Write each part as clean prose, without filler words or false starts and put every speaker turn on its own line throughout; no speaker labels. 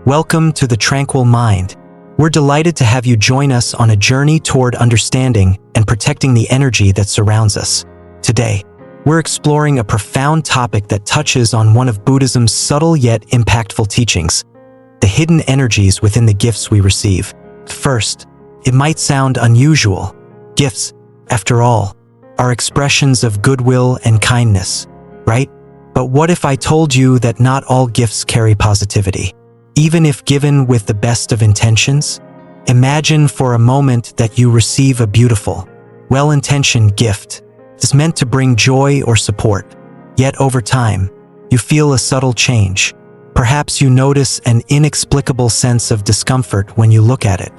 Welcome to the Tranquil Mind. We're delighted to have you join us on a journey toward understanding and protecting the energy that surrounds us. Today, we're exploring a profound topic that touches on one of Buddhism's subtle yet impactful teachings: the hidden energies within the gifts we receive. First, it might sound unusual. Gifts, after all, are expressions of goodwill and kindness, right? But what if I told you that not all gifts carry positivity, even if given with the best of intentions? Imagine for a moment that you receive a beautiful, well-intentioned gift. It's meant to bring joy or support. Yet over time, you feel a subtle change. Perhaps you notice an inexplicable sense of discomfort when you look at it.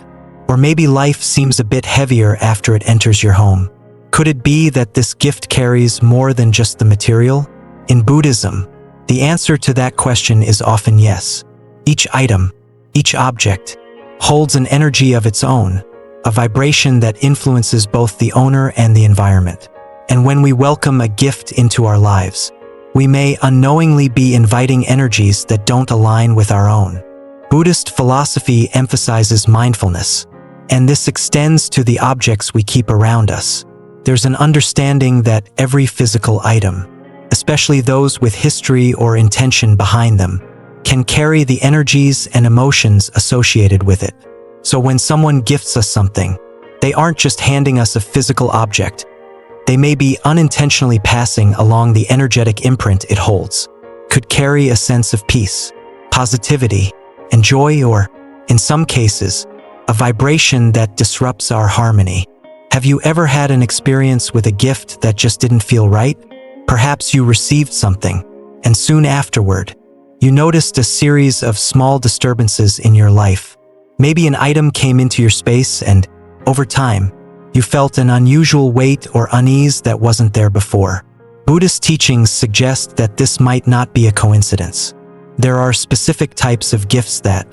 Or maybe life seems a bit heavier after it enters your home. Could it be that this gift carries more than just the material? In Buddhism, the answer to that question is often yes. Each item, each object, holds an energy of its own, a vibration that influences both the owner and the environment. And when we welcome a gift into our lives, we may unknowingly be inviting energies that don't align with our own. Buddhist philosophy emphasizes mindfulness, and this extends to the objects we keep around us. There's an understanding that every physical item, especially those with history or intention behind them, can carry the energies and emotions associated with it. So when someone gifts us something, they aren't just handing us a physical object. They may be unintentionally passing along the energetic imprint it holds. Could carry a sense of peace, positivity, and joy, or, in some cases, a vibration that disrupts our harmony. Have you ever had an experience with a gift that just didn't feel right? Perhaps you received something, and soon afterward, you noticed a series of small disturbances in your life. Maybe an item came into your space and, over time, you felt an unusual weight or unease that wasn't there before. Buddhist teachings suggest that this might not be a coincidence. There are specific types of gifts that,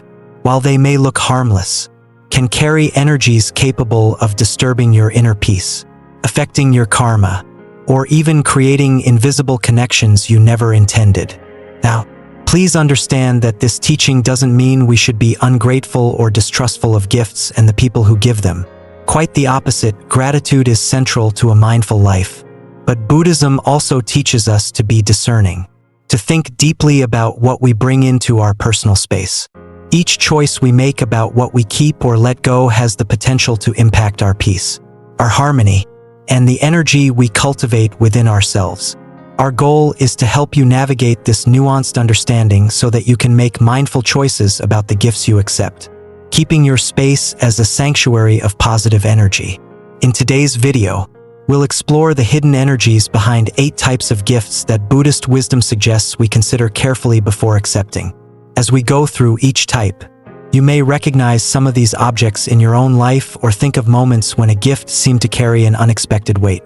while they may look harmless, can carry energies capable of disturbing your inner peace, affecting your karma, or even creating invisible connections you never intended. Now, please understand that this teaching doesn't mean we should be ungrateful or distrustful of gifts and the people who give them. Quite the opposite, gratitude is central to a mindful life. But Buddhism also teaches us to be discerning, to think deeply about what we bring into our personal space. Each choice we make about what we keep or let go has the potential to impact our peace, our harmony, and the energy we cultivate within ourselves. Our goal is to help you navigate this nuanced understanding so that you can make mindful choices about the gifts you accept, keeping your space as a sanctuary of positive energy. In today's video, we'll explore the hidden energies behind 8 types of gifts that Buddhist wisdom suggests we consider carefully before accepting. As we go through each type, you may recognize some of these objects in your own life or think of moments when a gift seemed to carry an unexpected weight.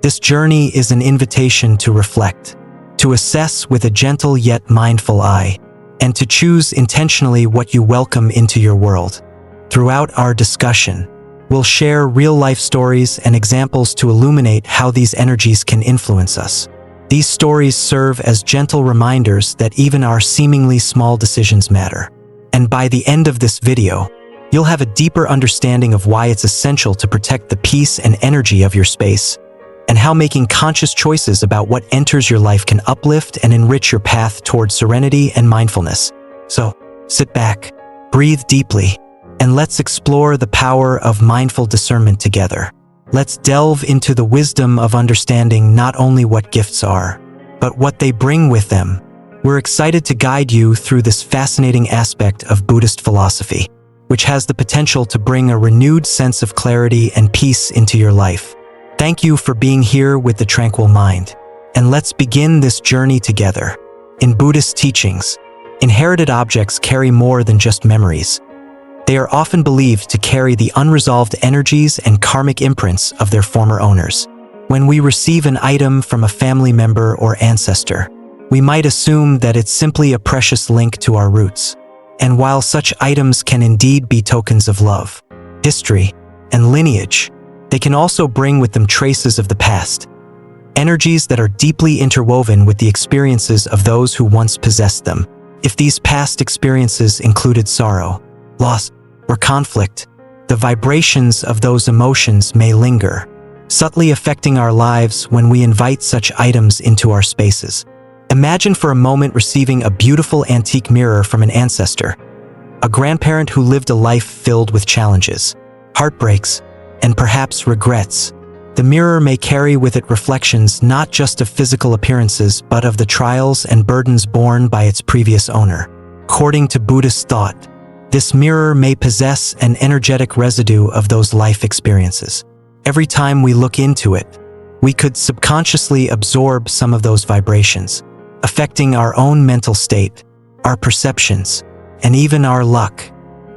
This journey is an invitation to reflect, to assess with a gentle yet mindful eye, and to choose intentionally what you welcome into your world. Throughout our discussion, we'll share real-life stories and examples to illuminate how these energies can influence us. These stories serve as gentle reminders that even our seemingly small decisions matter. And by the end of this video, you'll have a deeper understanding of why it's essential to protect the peace and energy of your space, and how making conscious choices about what enters your life can uplift and enrich your path toward serenity and mindfulness. So, sit back, breathe deeply, and let's explore the power of mindful discernment together. Let's delve into the wisdom of understanding not only what gifts are, but what they bring with them. We're excited to guide you through this fascinating aspect of Buddhist philosophy, which has the potential to bring a renewed sense of clarity and peace into your life. Thank you for being here with the Tranquil Mind, and let's begin this journey together. In Buddhist teachings, inherited objects carry more than just memories. They are often believed to carry the unresolved energies and karmic imprints of their former owners. When we receive an item from a family member or ancestor, we might assume that it's simply a precious link to our roots. And while such items can indeed be tokens of love, history, and lineage, they can also bring with them traces of the past, energies that are deeply interwoven with the experiences of those who once possessed them. If these past experiences included sorrow, loss, or conflict, the vibrations of those emotions may linger, subtly affecting our lives when we invite such items into our spaces. Imagine for a moment receiving a beautiful antique mirror from an ancestor, a grandparent who lived a life filled with challenges, heartbreaks, and perhaps regrets. The mirror may carry with it reflections not just of physical appearances but of the trials and burdens borne by its previous owner. According to Buddhist thought, this mirror may possess an energetic residue of those life experiences. Every time we look into it, we could subconsciously absorb some of those vibrations, affecting our own mental state, our perceptions, and even our luck.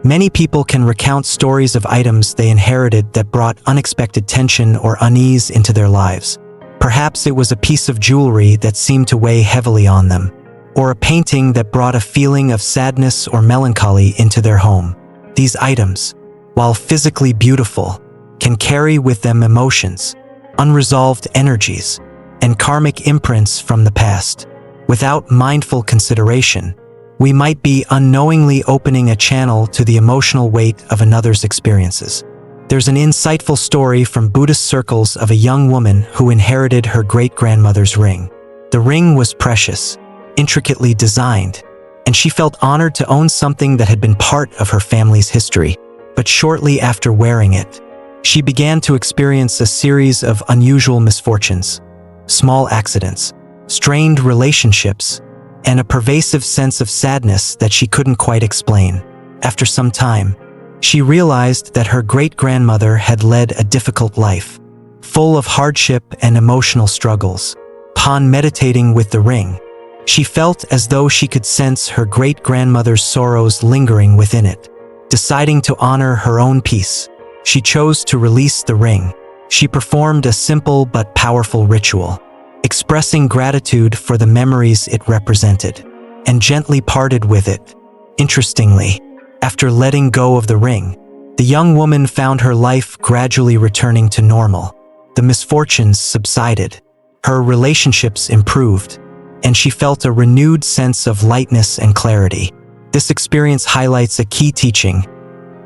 Many people can recount stories of items they inherited that brought unexpected tension or unease into their lives. Perhaps it was a piece of jewelry that seemed to weigh heavily on them, or a painting that brought a feeling of sadness or melancholy into their home. These items, while physically beautiful, can carry with them emotions, unresolved energies, and karmic imprints from the past. Without mindful consideration, we might be unknowingly opening a channel to the emotional weight of another's experiences. There's an insightful story from Buddhist circles of a young woman who inherited her great-grandmother's ring. The ring was precious, intricately designed, and she felt honored to own something that had been part of her family's history. But shortly after wearing it, she began to experience a series of unusual misfortunes, small accidents, strained relationships, and a pervasive sense of sadness that she couldn't quite explain. After some time, she realized that her great-grandmother had led a difficult life, full of hardship and emotional struggles. Upon meditating with the ring, she felt as though she could sense her great-grandmother's sorrows lingering within it. Deciding to honor her own peace, she chose to release the ring. She performed a simple but powerful ritual, expressing gratitude for the memories it represented, and gently parted with it. Interestingly, after letting go of the ring, the young woman found her life gradually returning to normal. The misfortunes subsided, her relationships improved, and she felt a renewed sense of lightness and clarity. This experience highlights a key teaching: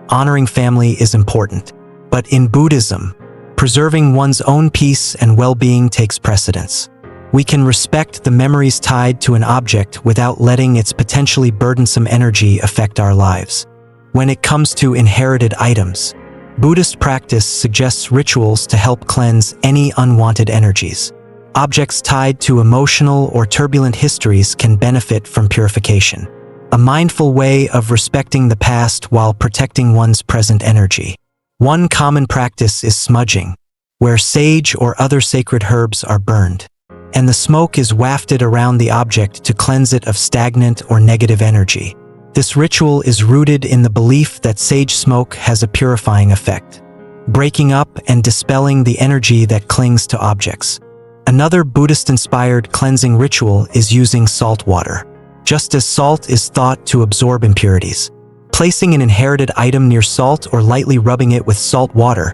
honoring family is important, but in Buddhism, preserving one's own peace and well-being takes precedence. We can respect the memories tied to an object without letting its potentially burdensome energy affect our lives. When it comes to inherited items, Buddhist practice suggests rituals to help cleanse any unwanted energies. Objects tied to emotional or turbulent histories can benefit from purification, a mindful way of respecting the past while protecting one's present energy. One common practice is smudging, where sage or other sacred herbs are burned, and the smoke is wafted around the object to cleanse it of stagnant or negative energy. This ritual is rooted in the belief that sage smoke has a purifying effect, breaking up and dispelling the energy that clings to objects. Another Buddhist-inspired cleansing ritual is using salt water. Just as salt is thought to absorb impurities, placing an inherited item near salt or lightly rubbing it with salt water,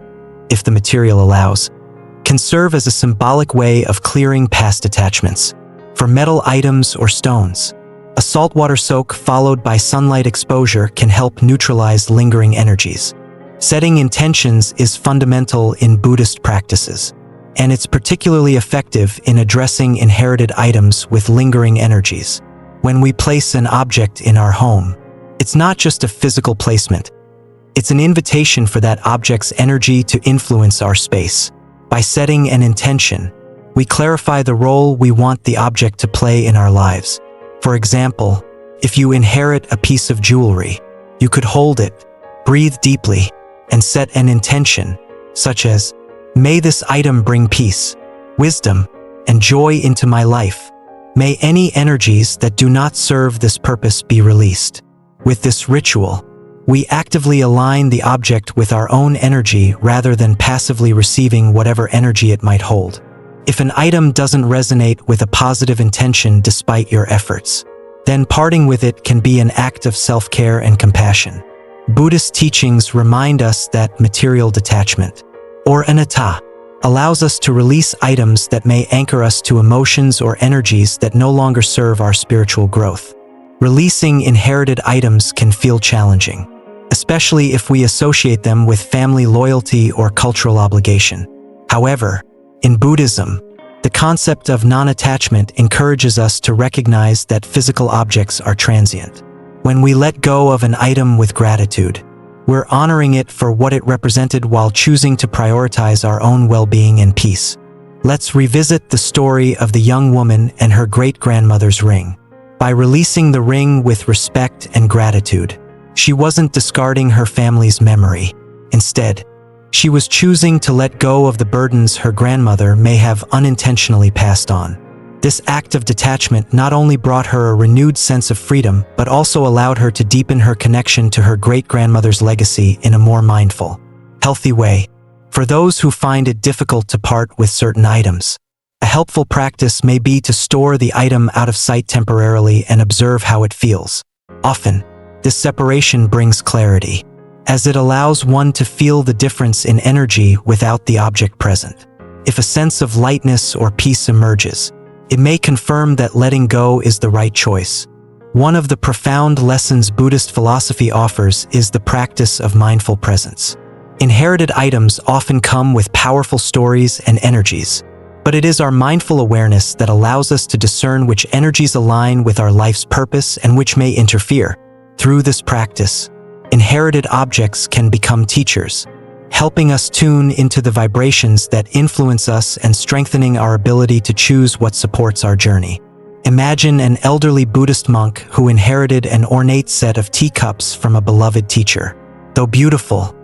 if the material allows, can serve as a symbolic way of clearing past attachments. For metal items or stones, a saltwater soak followed by sunlight exposure can help neutralize lingering energies. Setting intentions is fundamental in Buddhist practices, and it's particularly effective in addressing inherited items with lingering energies. When we place an object in our home, it's not just a physical placement. It's an invitation for that object's energy to influence our space. By setting an intention, we clarify the role we want the object to play in our lives. For example, if you inherit a piece of jewelry, you could hold it, breathe deeply, and set an intention, such as, "May this item bring peace, wisdom, and joy into my life. May any energies that do not serve this purpose be released." With this ritual, we actively align the object with our own energy rather than passively receiving whatever energy it might hold. If an item doesn't resonate with a positive intention despite your efforts, then parting with it can be an act of self-care and compassion. Buddhist teachings remind us that material detachment, or anatta, allows us to release items that may anchor us to emotions or energies that no longer serve our spiritual growth. Releasing inherited items can feel challenging, especially if we associate them with family loyalty or cultural obligation. However, in Buddhism, the concept of non-attachment encourages us to recognize that physical objects are transient. When we let go of an item with gratitude, we're honoring it for what it represented while choosing to prioritize our own well-being and peace. Let's revisit the story of the young woman and her great-grandmother's ring. By releasing the ring with respect and gratitude, she wasn't discarding her family's memory. Instead, she was choosing to let go of the burdens her grandmother may have unintentionally passed on. This act of detachment not only brought her a renewed sense of freedom, but also allowed her to deepen her connection to her great-grandmother's legacy in a more mindful, healthy way. For those who find it difficult to part with certain items, a helpful practice may be to store the item out of sight temporarily and observe how it feels. Often, this separation brings clarity, as it allows one to feel the difference in energy without the object present. If a sense of lightness or peace emerges, it may confirm that letting go is the right choice. One of the profound lessons Buddhist philosophy offers is the practice of mindful presence. Inherited items often come with powerful stories and energies, but it is our mindful awareness that allows us to discern which energies align with our life's purpose and which may interfere. Through this practice, inherited objects can become teachers, helping us tune into the vibrations that influence us and strengthening our ability to choose what supports our journey. Imagine an elderly Buddhist monk who inherited an ornate set of teacups from a beloved teacher. Though beautiful,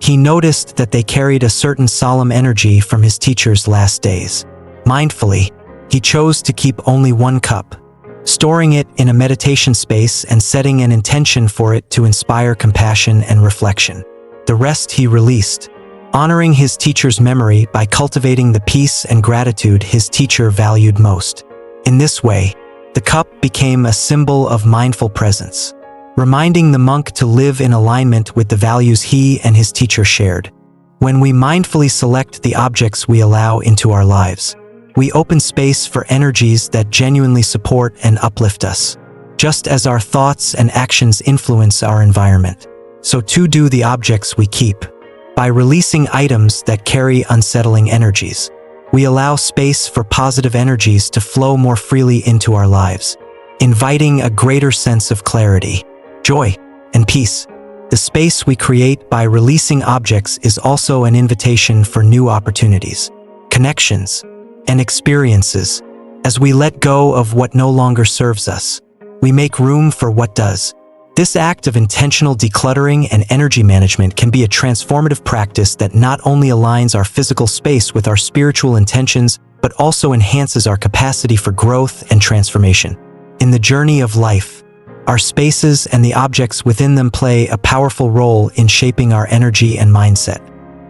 he noticed that they carried a certain solemn energy from his teacher's last days. Mindfully, he chose to keep only one cup, storing it in a meditation space and setting an intention for it to inspire compassion and reflection. The rest he released, honoring his teacher's memory by cultivating the peace and gratitude his teacher valued most. In this way, the cup became a symbol of mindful presence, reminding the monk to live in alignment with the values he and his teacher shared. When we mindfully select the objects we allow into our lives, we open space for energies that genuinely support and uplift us. Just as our thoughts and actions influence our environment, so too do the objects we keep. By releasing items that carry unsettling energies, we allow space for positive energies to flow more freely into our lives, inviting a greater sense of clarity, joy, and peace. The space we create by releasing objects is also an invitation for new opportunities, connections, and experiences. As we let go of what no longer serves us, we make room for what does. This act of intentional decluttering and energy management can be a transformative practice that not only aligns our physical space with our spiritual intentions, but also enhances our capacity for growth and transformation. In the journey of life, our spaces and the objects within them play a powerful role in shaping our energy and mindset.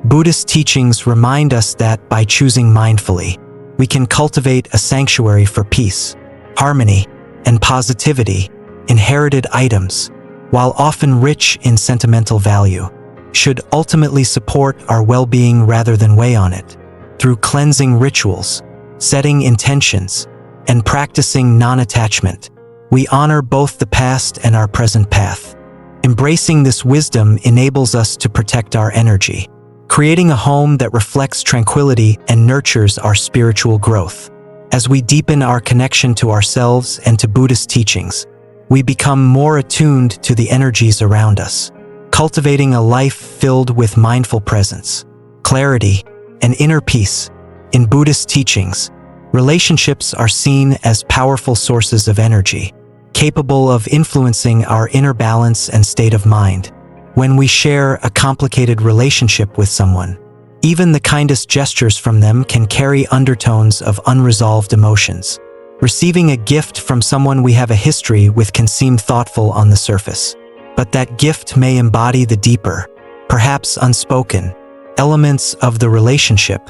Buddhist teachings remind us that by choosing mindfully, we can cultivate a sanctuary for peace, harmony, and positivity. Inherited items, while often rich in sentimental value, should ultimately support our well-being rather than weigh on it. Through cleansing rituals, setting intentions, and practicing non-attachment, we honor both the past and our present path. Embracing this wisdom enables us to protect our energy, creating a home that reflects tranquility and nurtures our spiritual growth. As we deepen our connection to ourselves and to Buddhist teachings, we become more attuned to the energies around us, cultivating a life filled with mindful presence, clarity, and inner peace. In Buddhist teachings, relationships are seen as powerful sources of energy, capable of influencing our inner balance and state of mind. When we share a complicated relationship with someone, even the kindest gestures from them can carry undertones of unresolved emotions. Receiving a gift from someone we have a history with can seem thoughtful on the surface, but that gift may embody the deeper, perhaps unspoken, elements of the relationship.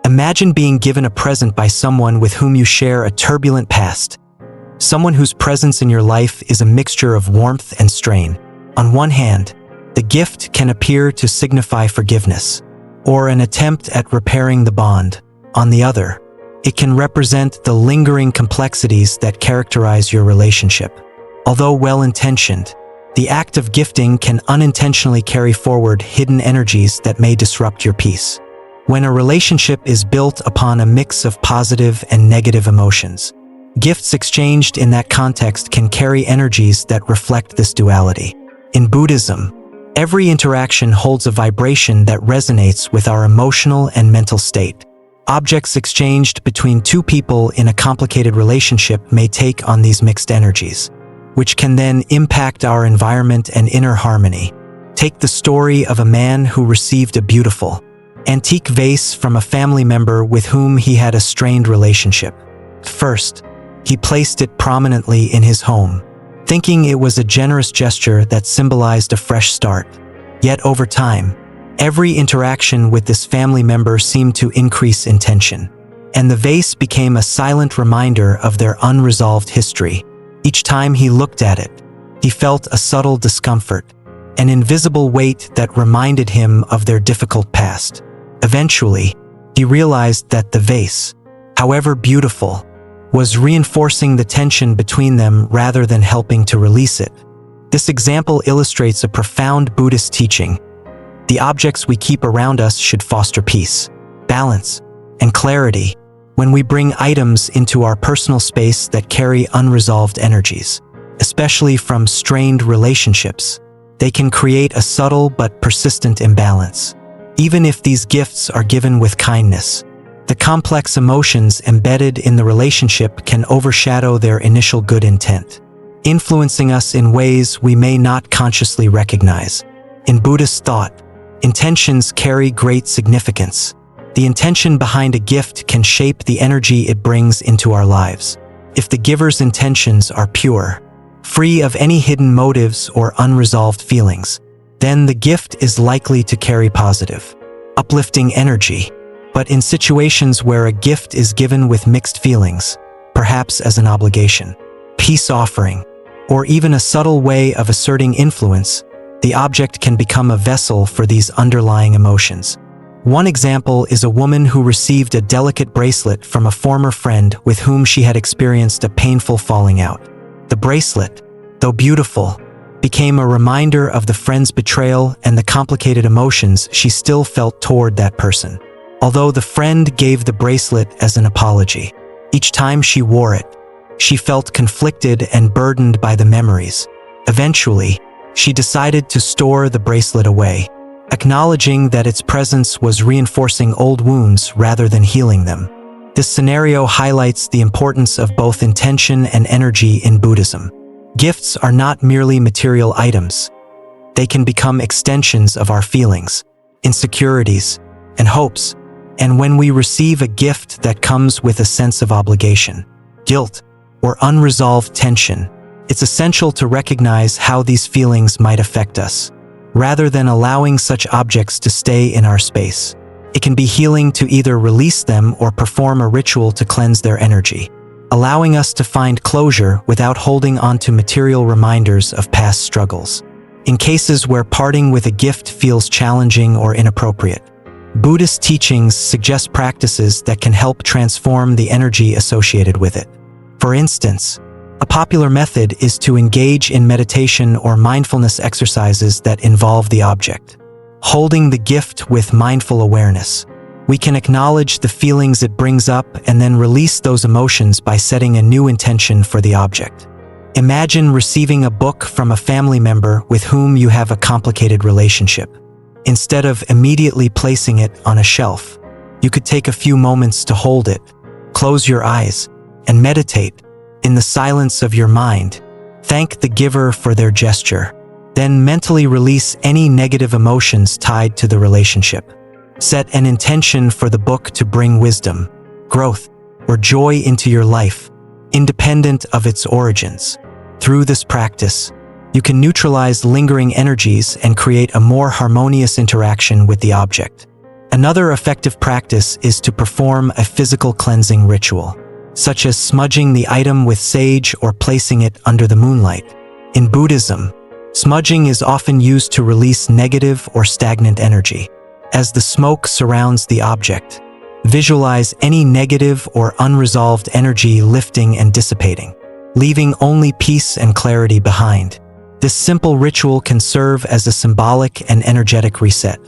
Imagine being given a present by someone with whom you share a turbulent past, someone whose presence in your life is a mixture of warmth and strain. On one hand, the gift can appear to signify forgiveness, or an attempt at repairing the bond. On the other, it can represent the lingering complexities that characterize your relationship. Although well-intentioned, the act of gifting can unintentionally carry forward hidden energies that may disrupt your peace. When a relationship is built upon a mix of positive and negative emotions, gifts exchanged in that context can carry energies that reflect this duality. In Buddhism, every interaction holds a vibration that resonates with our emotional and mental state. Objects exchanged between two people in a complicated relationship may take on these mixed energies, which can then impact our environment and inner harmony. Take the story of a man who received a beautiful, antique vase from a family member with whom he had a strained relationship. First, he placed it prominently in his home, thinking it was a generous gesture that symbolized a fresh start. Yet over time, every interaction with this family member seemed to increase in tension, and the vase became a silent reminder of their unresolved history. Each time he looked at it, he felt a subtle discomfort, an invisible weight that reminded him of their difficult past. Eventually, he realized that the vase, however beautiful, was reinforcing the tension between them rather than helping to release it. This example illustrates a profound Buddhist teaching. The objects we keep around us should foster peace, balance, and clarity. When we bring items into our personal space that carry unresolved energies, especially from strained relationships, they can create a subtle but persistent imbalance. Even if these gifts are given with kindness, the complex emotions embedded in the relationship can overshadow their initial good intent, influencing us in ways we may not consciously recognize. In Buddhist thought, intentions carry great significance. The intention behind a gift can shape the energy it brings into our lives. If the giver's intentions are pure, free of any hidden motives or unresolved feelings, then the gift is likely to carry positive, uplifting energy. But in situations where a gift is given with mixed feelings, perhaps as an obligation, peace offering, or even a subtle way of asserting influence, the object can become a vessel for these underlying emotions. One example is a woman who received a delicate bracelet from a former friend with whom she had experienced a painful falling out. The bracelet, though beautiful, became a reminder of the friend's betrayal and the complicated emotions she still felt toward that person. Although the friend gave the bracelet as an apology, each time she wore it, she felt conflicted and burdened by the memories. Eventually, she decided to store the bracelet away, acknowledging that its presence was reinforcing old wounds rather than healing them. This scenario highlights the importance of both intention and energy in Buddhism. Gifts are not merely material items. They can become extensions of our feelings, insecurities, and hopes. And when we receive a gift that comes with a sense of obligation, guilt, or unresolved tension, it's essential to recognize how these feelings might affect us, rather than allowing such objects to stay in our space. It can be healing to either release them or perform a ritual to cleanse their energy, allowing us to find closure without holding on to material reminders of past struggles. In cases where parting with a gift feels challenging or inappropriate, Buddhist teachings suggest practices that can help transform the energy associated with it. For instance, a popular method is to engage in meditation or mindfulness exercises that involve the object. Holding the gift with mindful awareness, we can acknowledge the feelings it brings up and then release those emotions by setting a new intention for the object. Imagine receiving a book from a family member with whom you have a complicated relationship. Instead of immediately placing it on a shelf, you could take a few moments to hold it, close your eyes, and meditate. In the silence of your mind, thank the giver for their gesture. Then mentally release any negative emotions tied to the relationship. Set an intention for the book to bring wisdom, growth, or joy into your life, independent of its origins. Through this practice, you can neutralize lingering energies and create a more harmonious interaction with the object. Another effective practice is to perform a physical cleansing ritual, such as smudging the item with sage or placing it under the moonlight. In Buddhism, smudging is often used to release negative or stagnant energy. As the smoke surrounds the object, visualize any negative or unresolved energy lifting and dissipating. leaving only peace and clarity behind. This simple ritual can serve as a symbolic and energetic reset,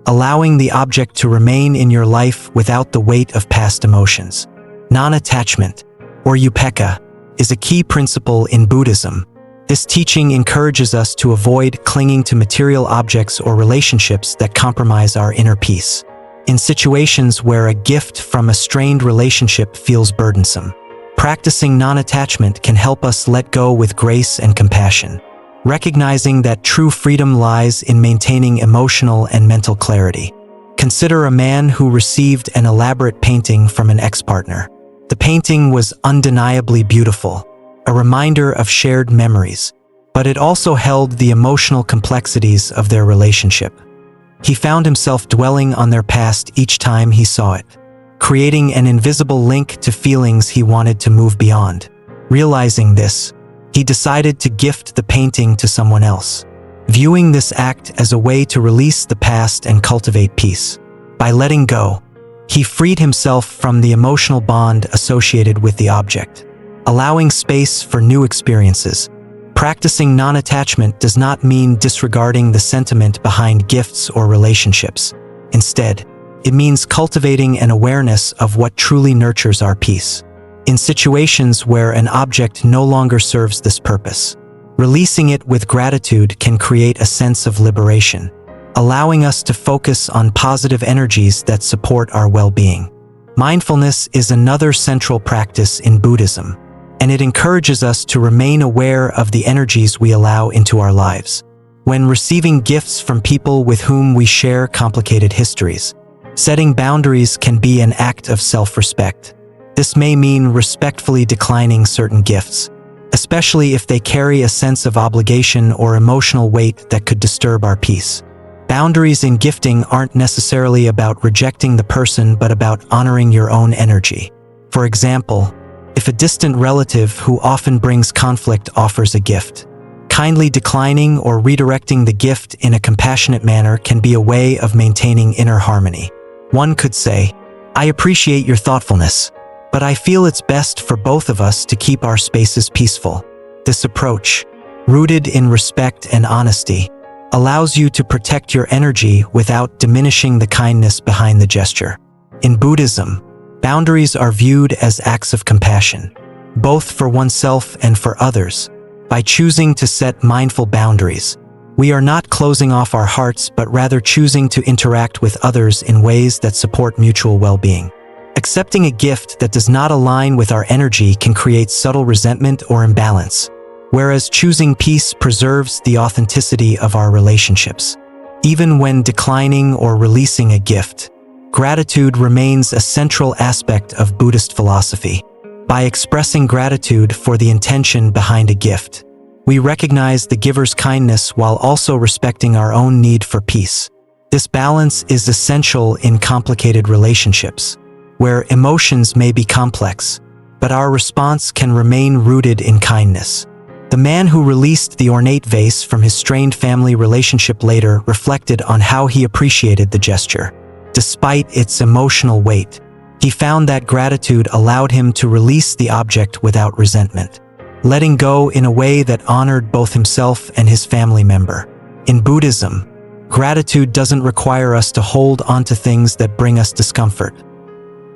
allowing the object to remain in your life without the weight of past emotions. Non-attachment, or upekkha, is a key principle in Buddhism. This teaching encourages us to avoid clinging to material objects or relationships that compromise our inner peace. In situations where a gift from a strained relationship feels burdensome, practicing non-attachment can help us let go with grace and compassion, recognizing that true freedom lies in maintaining emotional and mental clarity. Consider a man who received an elaborate painting from an ex-partner. The painting was undeniably beautiful, a reminder of shared memories, but it also held the emotional complexities of their relationship. He found himself dwelling on their past each time he saw it, creating an invisible link to feelings he wanted to move beyond. Realizing this, he decided to gift the painting to someone else, viewing this act as a way to release the past and cultivate peace. By letting go, he freed himself from the emotional bond associated with the object, allowing space for new experiences. Practicing non-attachment does not mean disregarding the sentiment behind gifts or relationships. Instead, it means cultivating an awareness of what truly nurtures our peace. In situations where an object no longer serves this purpose, releasing it with gratitude can create a sense of liberation, allowing us to focus on positive energies that support our well-being. Mindfulness is another central practice in Buddhism, and it encourages us to remain aware of the energies we allow into our lives. When receiving gifts from people with whom we share complicated histories, setting boundaries can be an act of self-respect. This may mean respectfully declining certain gifts, especially if they carry a sense of obligation or emotional weight that could disturb our peace. Boundaries in gifting aren't necessarily about rejecting the person but about honoring your own energy. For example, if a distant relative who often brings conflict offers a gift, kindly declining or redirecting the gift in a compassionate manner can be a way of maintaining inner harmony. One could say, "I appreciate your thoughtfulness, but I feel it's best for both of us to keep our spaces peaceful." This approach, rooted in respect and honesty, allows you to protect your energy without diminishing the kindness behind the gesture. In Buddhism, boundaries are viewed as acts of compassion, both for oneself and for others. By choosing to set mindful boundaries, we are not closing off our hearts but rather choosing to interact with others in ways that support mutual well-being. Accepting a gift that does not align with our energy can create subtle resentment or imbalance, whereas choosing peace preserves the authenticity of our relationships. Even when declining or releasing a gift, gratitude remains a central aspect of Buddhist philosophy. By expressing gratitude for the intention behind a gift, we recognize the giver's kindness while also respecting our own need for peace. This balance is essential in complicated relationships, where emotions may be complex, but our response can remain rooted in kindness. The man who released the ornate vase from his strained family relationship later reflected on how he appreciated the gesture. Despite its emotional weight, he found that gratitude allowed him to release the object without resentment, letting go in a way that honored both himself and his family member. In Buddhism, gratitude doesn't require us to hold onto things that bring us discomfort.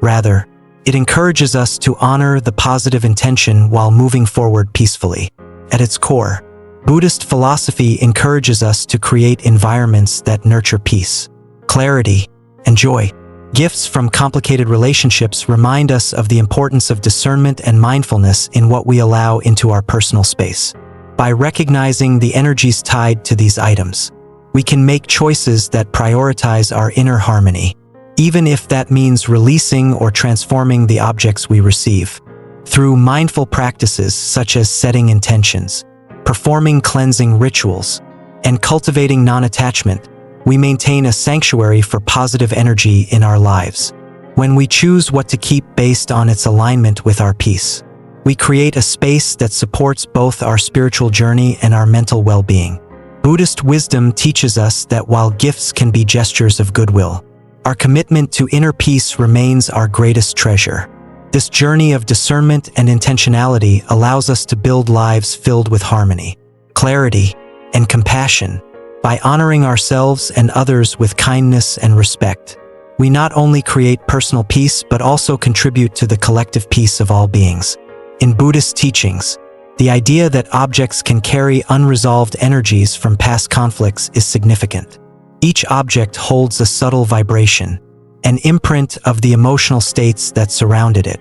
Rather, it encourages us to honor the positive intention while moving forward peacefully. At its core, Buddhist philosophy encourages us to create environments that nurture peace, clarity, and joy. Gifts from complicated relationships remind us of the importance of discernment and mindfulness in what we allow into our personal space. By recognizing the energies tied to these items, we can make choices that prioritize our inner harmony, even if that means releasing or transforming the objects we receive. Through mindful practices such as setting intentions, performing cleansing rituals, and cultivating non-attachment, we maintain a sanctuary for positive energy in our lives. When we choose what to keep based on its alignment with our peace, we create a space that supports both our spiritual journey and our mental well-being. Buddhist wisdom teaches us that while gifts can be gestures of goodwill, our commitment to inner peace remains our greatest treasure. This journey of discernment and intentionality allows us to build lives filled with harmony, clarity, and compassion. By honoring ourselves and others with kindness and respect, we not only create personal peace but also contribute to the collective peace of all beings. In Buddhist teachings, the idea that objects can carry unresolved energies from past conflicts is significant. Each object holds a subtle vibration, an imprint of the emotional states that surrounded it.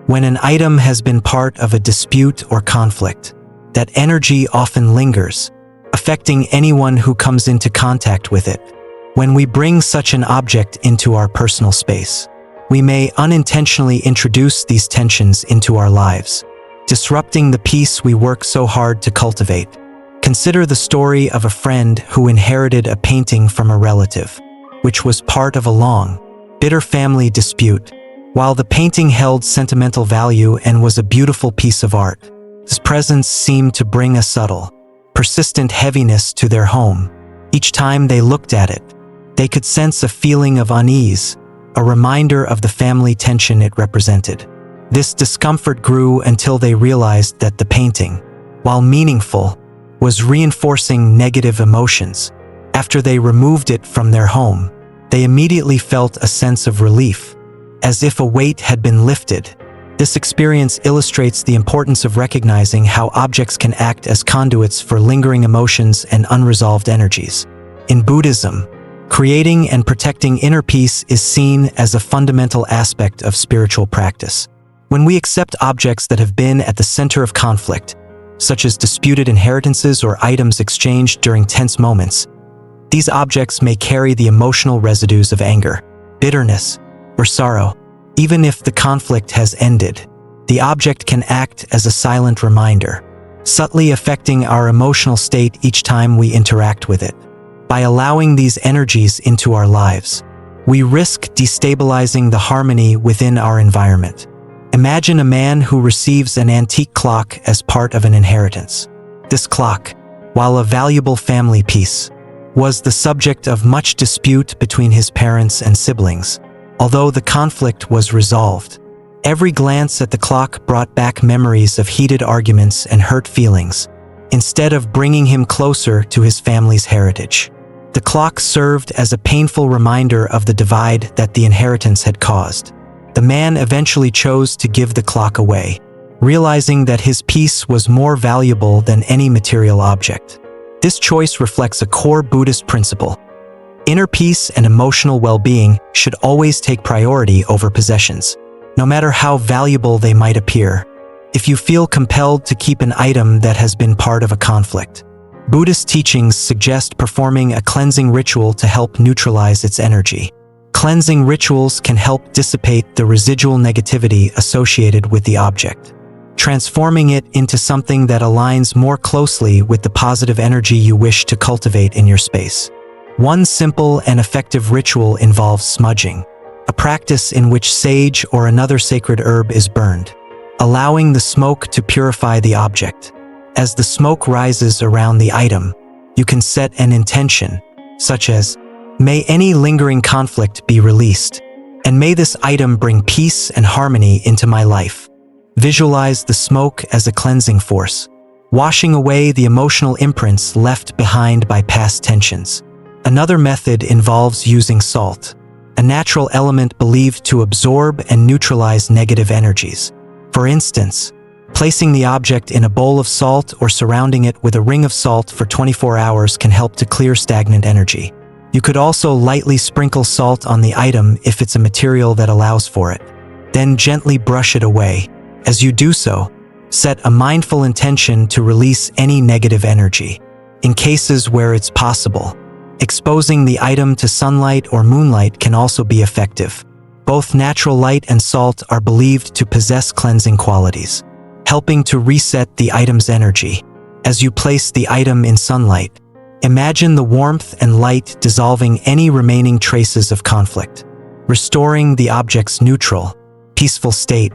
When an item has been part of a dispute or conflict, that energy often lingers, affecting anyone who comes into contact with it. When we bring such an object into our personal space, we may unintentionally introduce these tensions into our lives, disrupting the peace we work so hard to cultivate. Consider the story of a friend who inherited a painting from a relative, which was part of a long, bitter family dispute. While the painting held sentimental value and was a beautiful piece of art, its presence seemed to bring a subtle, persistent heaviness to their home. Each time they looked at it, they could sense a feeling of unease, a reminder of the family tension it represented. This discomfort grew until they realized that the painting, while meaningful, was reinforcing negative emotions. After they removed it from their home, they immediately felt a sense of relief, as if a weight had been lifted. This experience illustrates the importance of recognizing how objects can act as conduits for lingering emotions and unresolved energies. In Buddhism, creating and protecting inner peace is seen as a fundamental aspect of spiritual practice. When we accept objects that have been at the center of conflict, such as disputed inheritances or items exchanged during tense moments, these objects may carry the emotional residues of anger, bitterness, or sorrow. Even if the conflict has ended, the object can act as a silent reminder, subtly affecting our emotional state each time we interact with it. By allowing these energies into our lives, we risk destabilizing the harmony within our environment. Imagine a man who receives an antique clock as part of an inheritance. This clock, while a valuable family piece, was the subject of much dispute between his parents and siblings. Although the conflict was resolved, every glance at the clock brought back memories of heated arguments and hurt feelings, instead of bringing him closer to his family's heritage. The clock served as a painful reminder of the divide that the inheritance had caused. The man eventually chose to give the clock away, realizing that his peace was more valuable than any material object. This choice reflects a core Buddhist principle. Inner peace and emotional well-being should always take priority over possessions, no matter how valuable they might appear. If you feel compelled to keep an item that has been part of a conflict, Buddhist teachings suggest performing a cleansing ritual to help neutralize its energy. Cleansing rituals can help dissipate the residual negativity associated with the object, transforming it into something that aligns more closely with the positive energy you wish to cultivate in your space. One simple and effective ritual involves smudging, a practice in which sage or another sacred herb is burned, allowing the smoke to purify the object. As the smoke rises around the item, you can set an intention, such as, "May any lingering conflict be released, and may this item bring peace and harmony into my life." Visualize the smoke as a cleansing force, washing away the emotional imprints left behind by past tensions. Another method involves using salt, a natural element believed to absorb and neutralize negative energies. For instance, placing the object in a bowl of salt or surrounding it with a ring of salt for 24 hours can help to clear stagnant energy. You could also lightly sprinkle salt on the item if it's a material that allows for it. Then gently brush it away. As you do so, set a mindful intention to release any negative energy. In cases where it's possible, exposing the item to sunlight or moonlight can also be effective. Both natural light and salt are believed to possess cleansing qualities, helping to reset the item's energy. As you place the item in sunlight, imagine the warmth and light dissolving any remaining traces of conflict, restoring the object's neutral, peaceful state.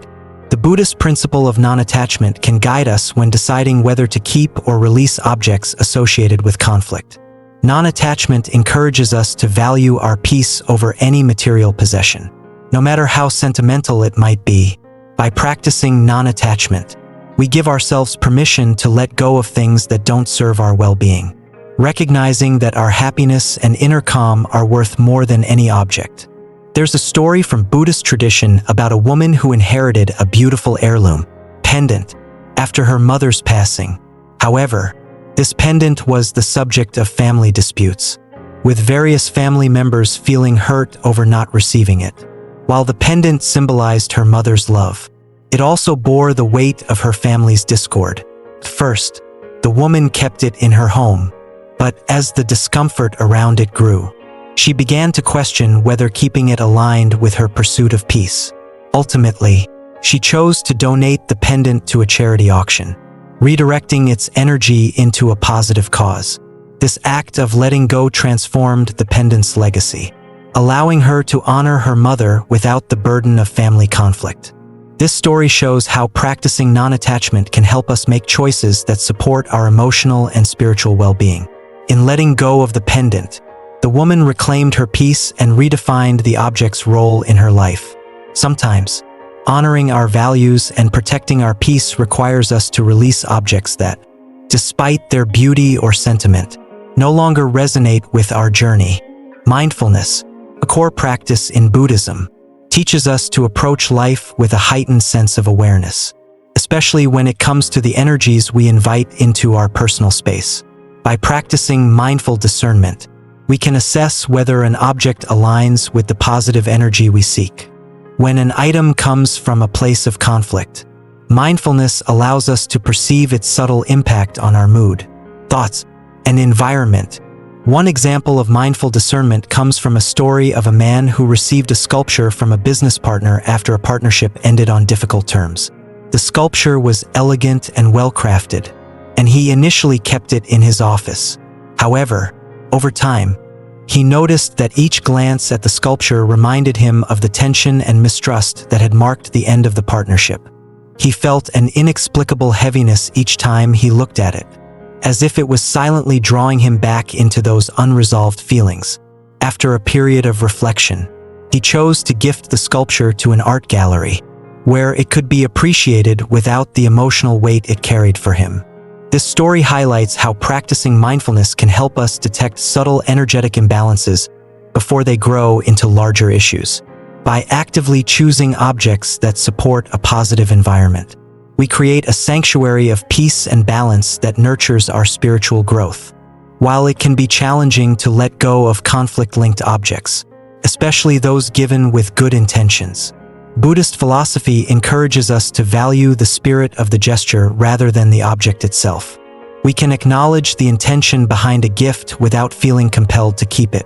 The Buddhist principle of non-attachment can guide us when deciding whether to keep or release objects associated with conflict. Non-attachment encourages us to value our peace over any material possession, no matter how sentimental it might be. By practicing non-attachment, we give ourselves permission to let go of things that don't serve our well-being, recognizing that our happiness and inner calm are worth more than any object. There's a story from Buddhist tradition about a woman who inherited a beautiful heirloom pendant after her mother's passing. However, this pendant was the subject of family disputes, with various family members feeling hurt over not receiving it. While the pendant symbolized her mother's love, it also bore the weight of her family's discord. First, the woman kept it in her home, but as the discomfort around it grew, she began to question whether keeping it aligned with her pursuit of peace. Ultimately, she chose to donate the pendant to a charity auction, redirecting its energy into a positive cause. This act of letting go transformed the pendant's legacy, allowing her to honor her mother without the burden of family conflict. This story shows how practicing non-attachment can help us make choices that support our emotional and spiritual well-being. In letting go of the pendant, the woman reclaimed her peace and redefined the object's role in her life. Sometimes, honoring our values and protecting our peace requires us to release objects that, despite their beauty or sentiment, no longer resonate with our journey. Mindfulness, a core practice in Buddhism, teaches us to approach life with a heightened sense of awareness, especially when it comes to the energies we invite into our personal space. By practicing mindful discernment, we can assess whether an object aligns with the positive energy we seek. When an item comes from a place of conflict, mindfulness allows us to perceive its subtle impact on our mood, thoughts, and environment. One example of mindful discernment comes from a story of a man who received a sculpture from a business partner after a partnership ended on difficult terms. The sculpture was elegant and well-crafted, and he initially kept it in his office. However, over time, he noticed that each glance at the sculpture reminded him of the tension and mistrust that had marked the end of the partnership. He felt an inexplicable heaviness each time he looked at it, as if it was silently drawing him back into those unresolved feelings. After a period of reflection, he chose to gift the sculpture to an art gallery, where it could be appreciated without the emotional weight it carried for him. This story highlights how practicing mindfulness can help us detect subtle energetic imbalances before they grow into larger issues. By actively choosing objects that support a positive environment, we create a sanctuary of peace and balance that nurtures our spiritual growth. While it can be challenging to let go of conflict-linked objects, especially those given with good intentions, Buddhist philosophy encourages us to value the spirit of the gesture rather than the object itself. We can acknowledge the intention behind a gift without feeling compelled to keep it,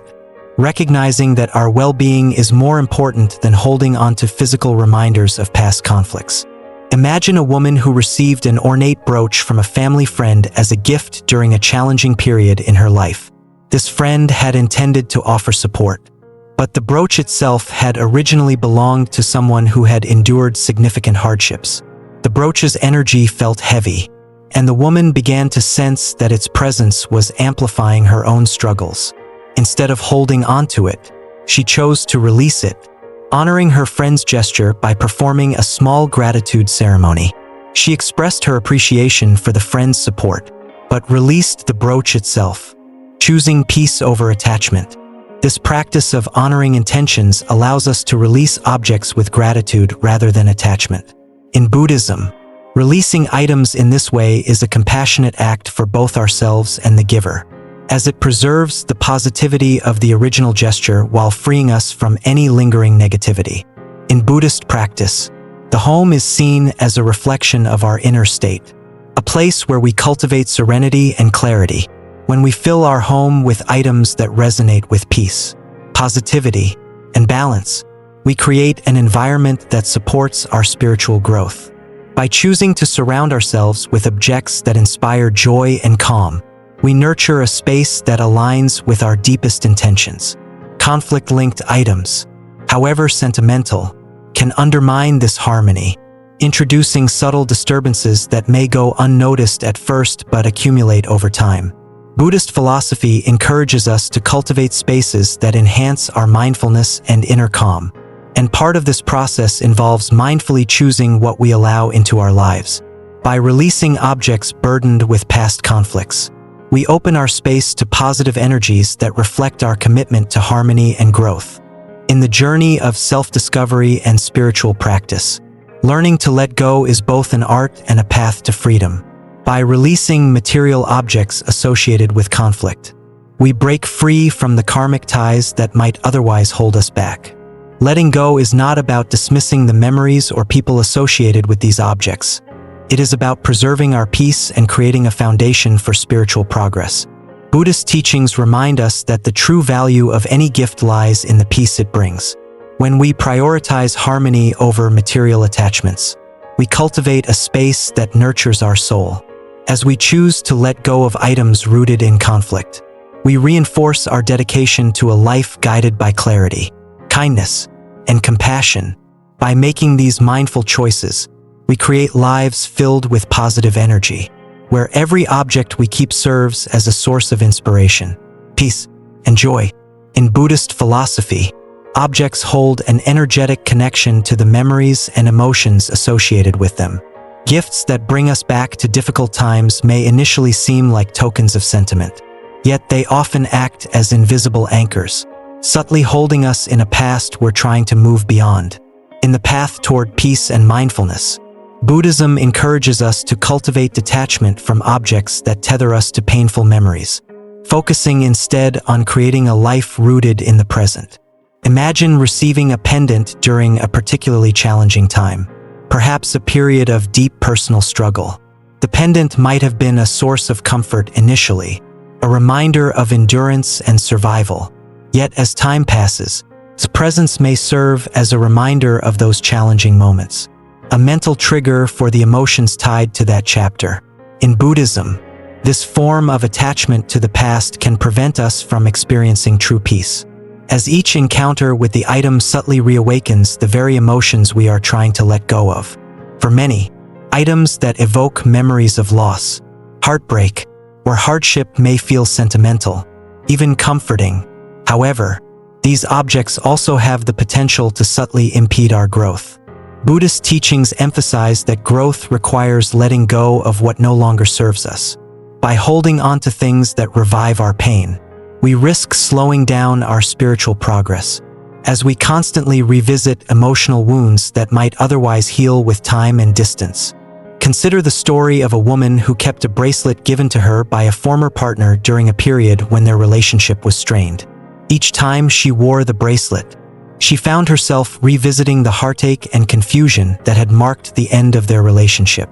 recognizing that our well-being is more important than holding on to physical reminders of past conflicts. Imagine a woman who received an ornate brooch from a family friend as a gift during a challenging period in her life. This friend had intended to offer support, but the brooch itself had originally belonged to someone who had endured significant hardships. The brooch's energy felt heavy, and the woman began to sense that its presence was amplifying her own struggles. Instead of holding onto it, she chose to release it, honoring her friend's gesture by performing a small gratitude ceremony. She expressed her appreciation for the friend's support, but released the brooch itself, choosing peace over attachment. This practice of honoring intentions allows us to release objects with gratitude rather than attachment. In Buddhism, releasing items in this way is a compassionate act for both ourselves and the giver, as it preserves the positivity of the original gesture while freeing us from any lingering negativity. In Buddhist practice, the home is seen as a reflection of our inner state, a place where we cultivate serenity and clarity. When we fill our home with items that resonate with peace, positivity, and balance, we create an environment that supports our spiritual growth. By choosing to surround ourselves with objects that inspire joy and calm, we nurture a space that aligns with our deepest intentions. Conflict-linked items, however sentimental, can undermine this harmony, introducing subtle disturbances that may go unnoticed at first but accumulate over time. Buddhist philosophy encourages us to cultivate spaces that enhance our mindfulness and inner calm, And part of this process involves mindfully choosing what we allow into our lives. By releasing objects burdened with past conflicts, we open our space to positive energies that reflect our commitment to harmony and growth. In the journey of self-discovery and spiritual practice, learning to let go is both an art and a path to freedom. By releasing material objects associated with conflict, we break free from the karmic ties that might otherwise hold us back. Letting go is not about dismissing the memories or people associated with these objects. It is about preserving our peace and creating a foundation for spiritual progress. Buddhist teachings remind us that the true value of any gift lies in the peace it brings. When we prioritize harmony over material attachments, we cultivate a space that nurtures our soul. As we choose to let go of items rooted in conflict, we reinforce our dedication to a life guided by clarity, kindness, and compassion. By making these mindful choices, we create lives filled with positive energy, where every object we keep serves as a source of inspiration, peace, and joy. In Buddhist philosophy, objects hold an energetic connection to the memories and emotions associated with them. Gifts that bring us back to difficult times may initially seem like tokens of sentiment, yet they often act as invisible anchors, subtly holding us in a past we're trying to move beyond. In the path toward peace and mindfulness, Buddhism encourages us to cultivate detachment from objects that tether us to painful memories, focusing instead on creating a life rooted in the present. Imagine receiving a pendant during a particularly challenging time, perhaps a period of deep personal struggle. The pendant might have been a source of comfort initially, a reminder of endurance and survival. Yet as time passes, its presence may serve as a reminder of those challenging moments, a mental trigger for the emotions tied to that chapter. In Buddhism, this form of attachment to the past can prevent us from experiencing true peace, as each encounter with the item subtly reawakens the very emotions we are trying to let go of. For many, items that evoke memories of loss, heartbreak, or hardship may feel sentimental, even comforting. However, these objects also have the potential to subtly impede our growth. Buddhist teachings emphasize that growth requires letting go of what no longer serves us. By holding on to things that revive our pain, we risk slowing down our spiritual progress, as we constantly revisit emotional wounds that might otherwise heal with time and distance. Consider the story of a woman who kept a bracelet given to her by a former partner during a period when their relationship was strained. Each time she wore the bracelet, she found herself revisiting the heartache and confusion that had marked the end of their relationship.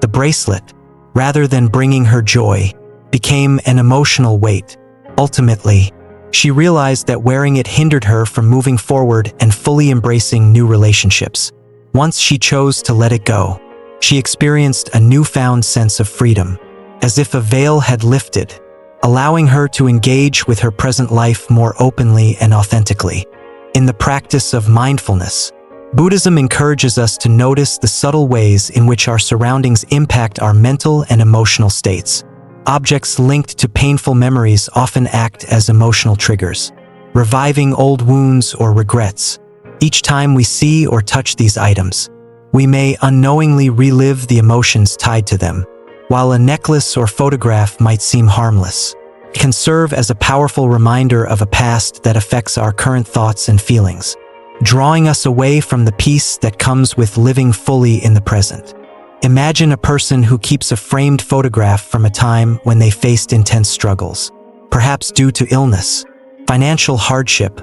The bracelet, rather than bringing her joy, became an emotional weight. Ultimately, she realized that wearing it hindered her from moving forward and fully embracing new relationships. Once she chose to let it go, she experienced a newfound sense of freedom, as if a veil had lifted, allowing her to engage with her present life more openly and authentically. In the practice of mindfulness, Buddhism encourages us to notice the subtle ways in which our surroundings impact our mental and emotional states. Objects linked to painful memories often act as emotional triggers, reviving old wounds or regrets. Each time we see or touch these items, we may unknowingly relive the emotions tied to them. While a necklace or photograph might seem harmless, it can serve as a powerful reminder of a past that affects our current thoughts and feelings, drawing us away from the peace that comes with living fully in the present. Imagine a person who keeps a framed photograph from a time when they faced intense struggles, perhaps due to illness, financial hardship,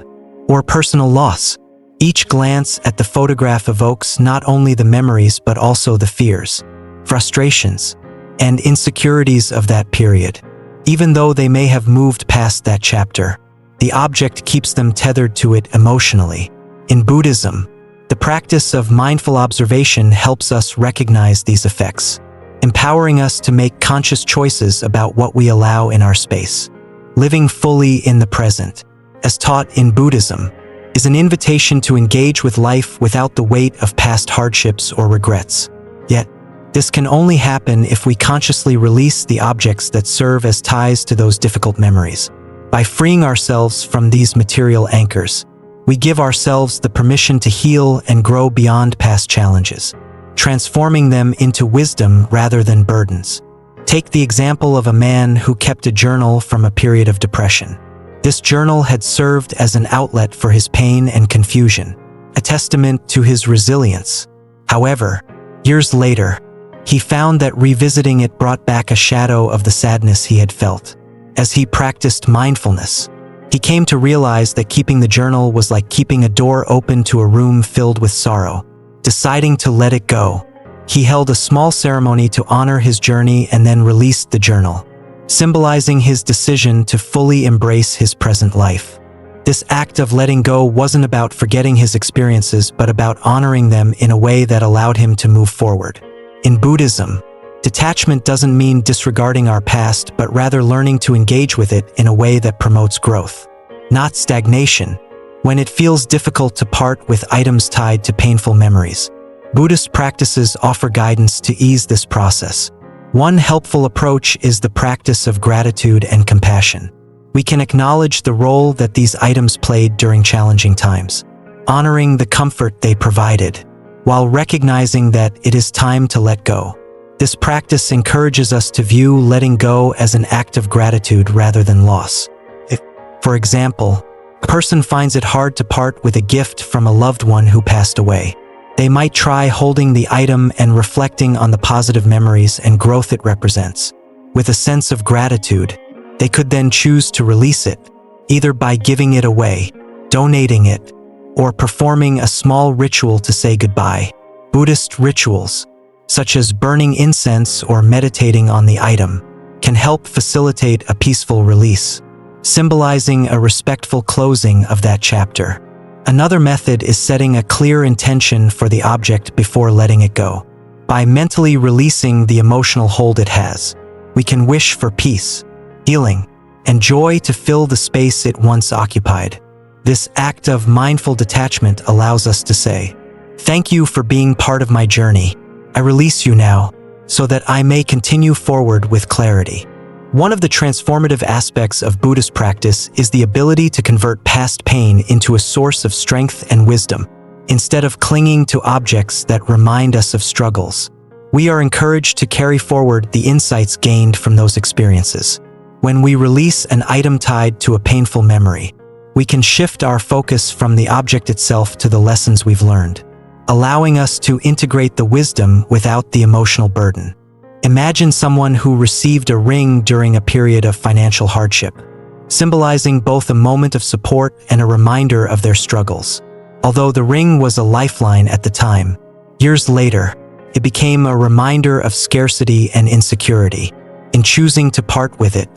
or personal loss. Each glance at the photograph evokes not only the memories but also the fears, frustrations, and insecurities of that period. Even though they may have moved past that chapter, the object keeps them tethered to it emotionally. In Buddhism, the practice of mindful observation helps us recognize these effects, empowering us to make conscious choices about what we allow in our space. Living fully in the present, as taught in Buddhism, is an invitation to engage with life without the weight of past hardships or regrets. Yet, this can only happen if we consciously release the objects that serve as ties to those difficult memories. By freeing ourselves from these material anchors, we give ourselves the permission to heal and grow beyond past challenges, transforming them into wisdom rather than burdens. Take the example of a man who kept a journal from a period of depression. This journal had served as an outlet for his pain and confusion, a testament to his resilience. However, years later, he found that revisiting it brought back a shadow of the sadness he had felt. As he practiced mindfulness, he came to realize that keeping the journal was like keeping a door open to a room filled with sorrow. Deciding to let it go, he held a small ceremony to honor his journey and then released the journal, symbolizing his decision to fully embrace his present life. This act of letting go wasn't about forgetting his experiences, but about honoring them in a way that allowed him to move forward. In Buddhism, detachment doesn't mean disregarding our past, but rather learning to engage with it in a way that promotes growth, not stagnation. When it feels difficult to part with items tied to painful memories, Buddhist practices offer guidance to ease this process. One helpful approach is the practice of gratitude and compassion. We can acknowledge the role that these items played during challenging times, honoring the comfort they provided, while recognizing that it is time to let go. This practice encourages us to view letting go as an act of gratitude rather than loss. If, for example, a person finds it hard to part with a gift from a loved one who passed away, they might try holding the item and reflecting on the positive memories and growth it represents. With a sense of gratitude, they could then choose to release it, either by giving it away, donating it, or performing a small ritual to say goodbye. Buddhist rituals, such as burning incense or meditating on the item, can help facilitate a peaceful release, symbolizing a respectful closing of that chapter. Another method is setting a clear intention for the object before letting it go. By mentally releasing the emotional hold it has, we can wish for peace, healing, and joy to fill the space it once occupied. This act of mindful detachment allows us to say, "Thank you for being part of my journey. I release you now, so that I may continue forward with clarity." One of the transformative aspects of Buddhist practice is the ability to convert past pain into a source of strength and wisdom. Instead of clinging to objects that remind us of struggles, we are encouraged to carry forward the insights gained from those experiences. When we release an item tied to a painful memory, we can shift our focus from the object itself to the lessons we've learned, allowing us to integrate the wisdom without the emotional burden. Imagine someone who received a ring during a period of financial hardship, symbolizing both a moment of support and a reminder of their struggles. Although the ring was a lifeline at the time, years later, it became a reminder of scarcity and insecurity. In choosing to part with it,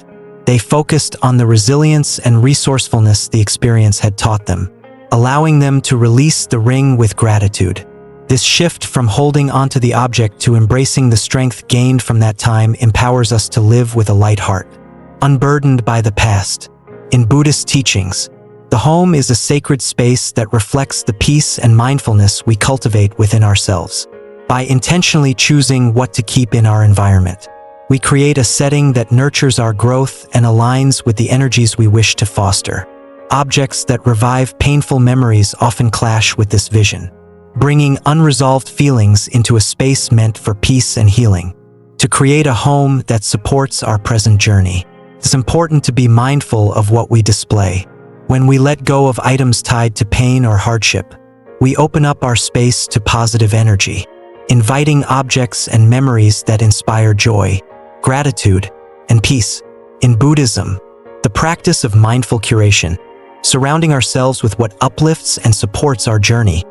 they focused on the resilience and resourcefulness the experience had taught them, allowing them to release the ring with gratitude. This shift from holding onto the object to embracing the strength gained from that time empowers us to live with a light heart, unburdened by the past. In Buddhist teachings, the home is a sacred space that reflects the peace and mindfulness we cultivate within ourselves. By intentionally choosing what to keep in our environment, we create a setting that nurtures our growth and aligns with the energies we wish to foster. Objects that revive painful memories often clash with this vision, bringing unresolved feelings into a space meant for peace and healing. To create a home that supports our present journey, it's important to be mindful of what we display. When we let go of items tied to pain or hardship, we open up our space to positive energy, inviting objects and memories that inspire joy, gratitude, and peace. In Buddhism, the practice of mindful curation, surrounding ourselves with what uplifts and supports our journey,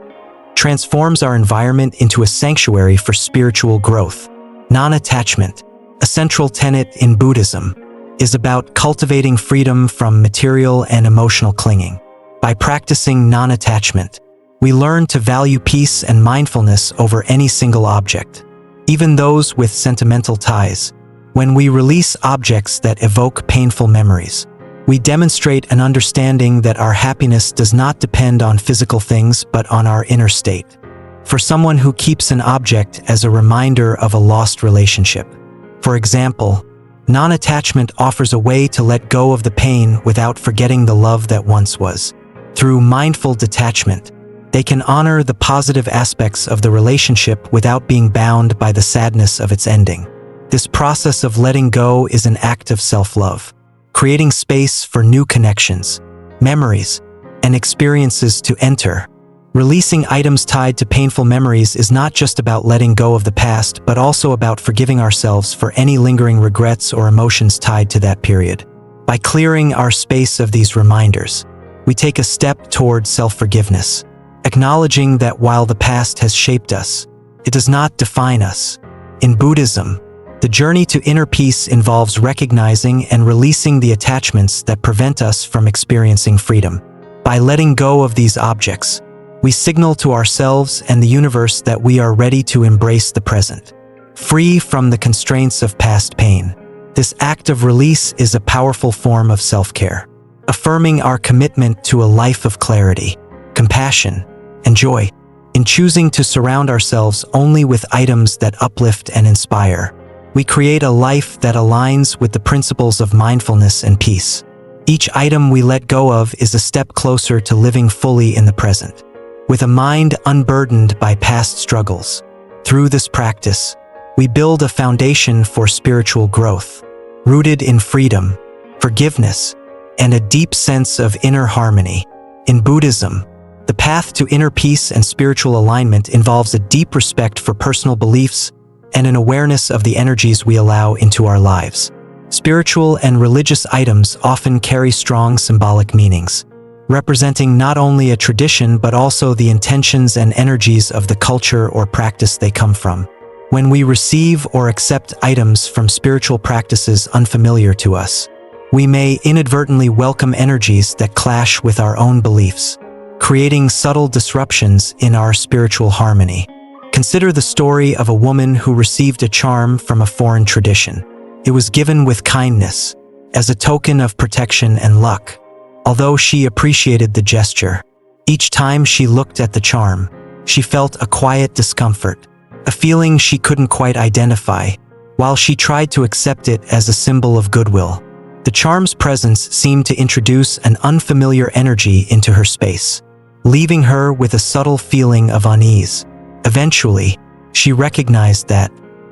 transforms our environment into a sanctuary for spiritual growth. Non-attachment, a central tenet in Buddhism, is about cultivating freedom from material and emotional clinging. By practicing non-attachment, we learn to value peace and mindfulness over any single object, even those with sentimental ties. When we release objects that evoke painful memories, we demonstrate an understanding that our happiness does not depend on physical things but on our inner state. For someone who keeps an object as a reminder of a lost relationship, for example, non-attachment offers a way to let go of the pain without forgetting the love that once was. Through Through mindful detachment, they can honor the positive aspects of the relationship without being bound by the sadness of its ending. This process of letting go is an act of self-love, creating space for new connections, memories, and experiences to enter. Releasing items tied to painful memories is not just about letting go of the past, but also about forgiving ourselves for any lingering regrets or emotions tied to that period. By clearing our space of these reminders, we take a step toward self-forgiveness, acknowledging that while the past has shaped us, it does not define us. In Buddhism, the journey to inner peace involves recognizing and releasing the attachments that prevent us from experiencing freedom. By letting go of these objects, we signal to ourselves and the universe that we are ready to embrace the present, free from the constraints of past pain. This act of release is a powerful form of self-care, affirming our commitment to a life of clarity, compassion, and joy. In choosing to surround ourselves only with items that uplift and inspire, we create a life that aligns with the principles of mindfulness and peace. Each item we let go of is a step closer to living fully in the present, with a mind unburdened by past struggles. Through this practice, we build a foundation for spiritual growth, rooted in freedom, forgiveness, and a deep sense of inner harmony. In Buddhism, the path to inner peace and spiritual alignment involves a deep respect for personal beliefs and an awareness of the energies we allow into our lives. Spiritual and religious items often carry strong symbolic meanings, representing not only a tradition but also the intentions and energies of the culture or practice they come from. When we receive or accept items from spiritual practices unfamiliar to us, we may inadvertently welcome energies that clash with our own beliefs, creating subtle disruptions in our spiritual harmony. Consider the story of a woman who received a charm from a foreign tradition. It was given with kindness, as a token of protection and luck. Although she appreciated the gesture, each time she looked at the charm, she felt a quiet discomfort, a feeling she couldn't quite identify. While she tried to accept it as a symbol of goodwill, the charm's presence seemed to introduce an unfamiliar energy into her space, leaving her with a subtle feeling of unease. Eventually, she recognized that,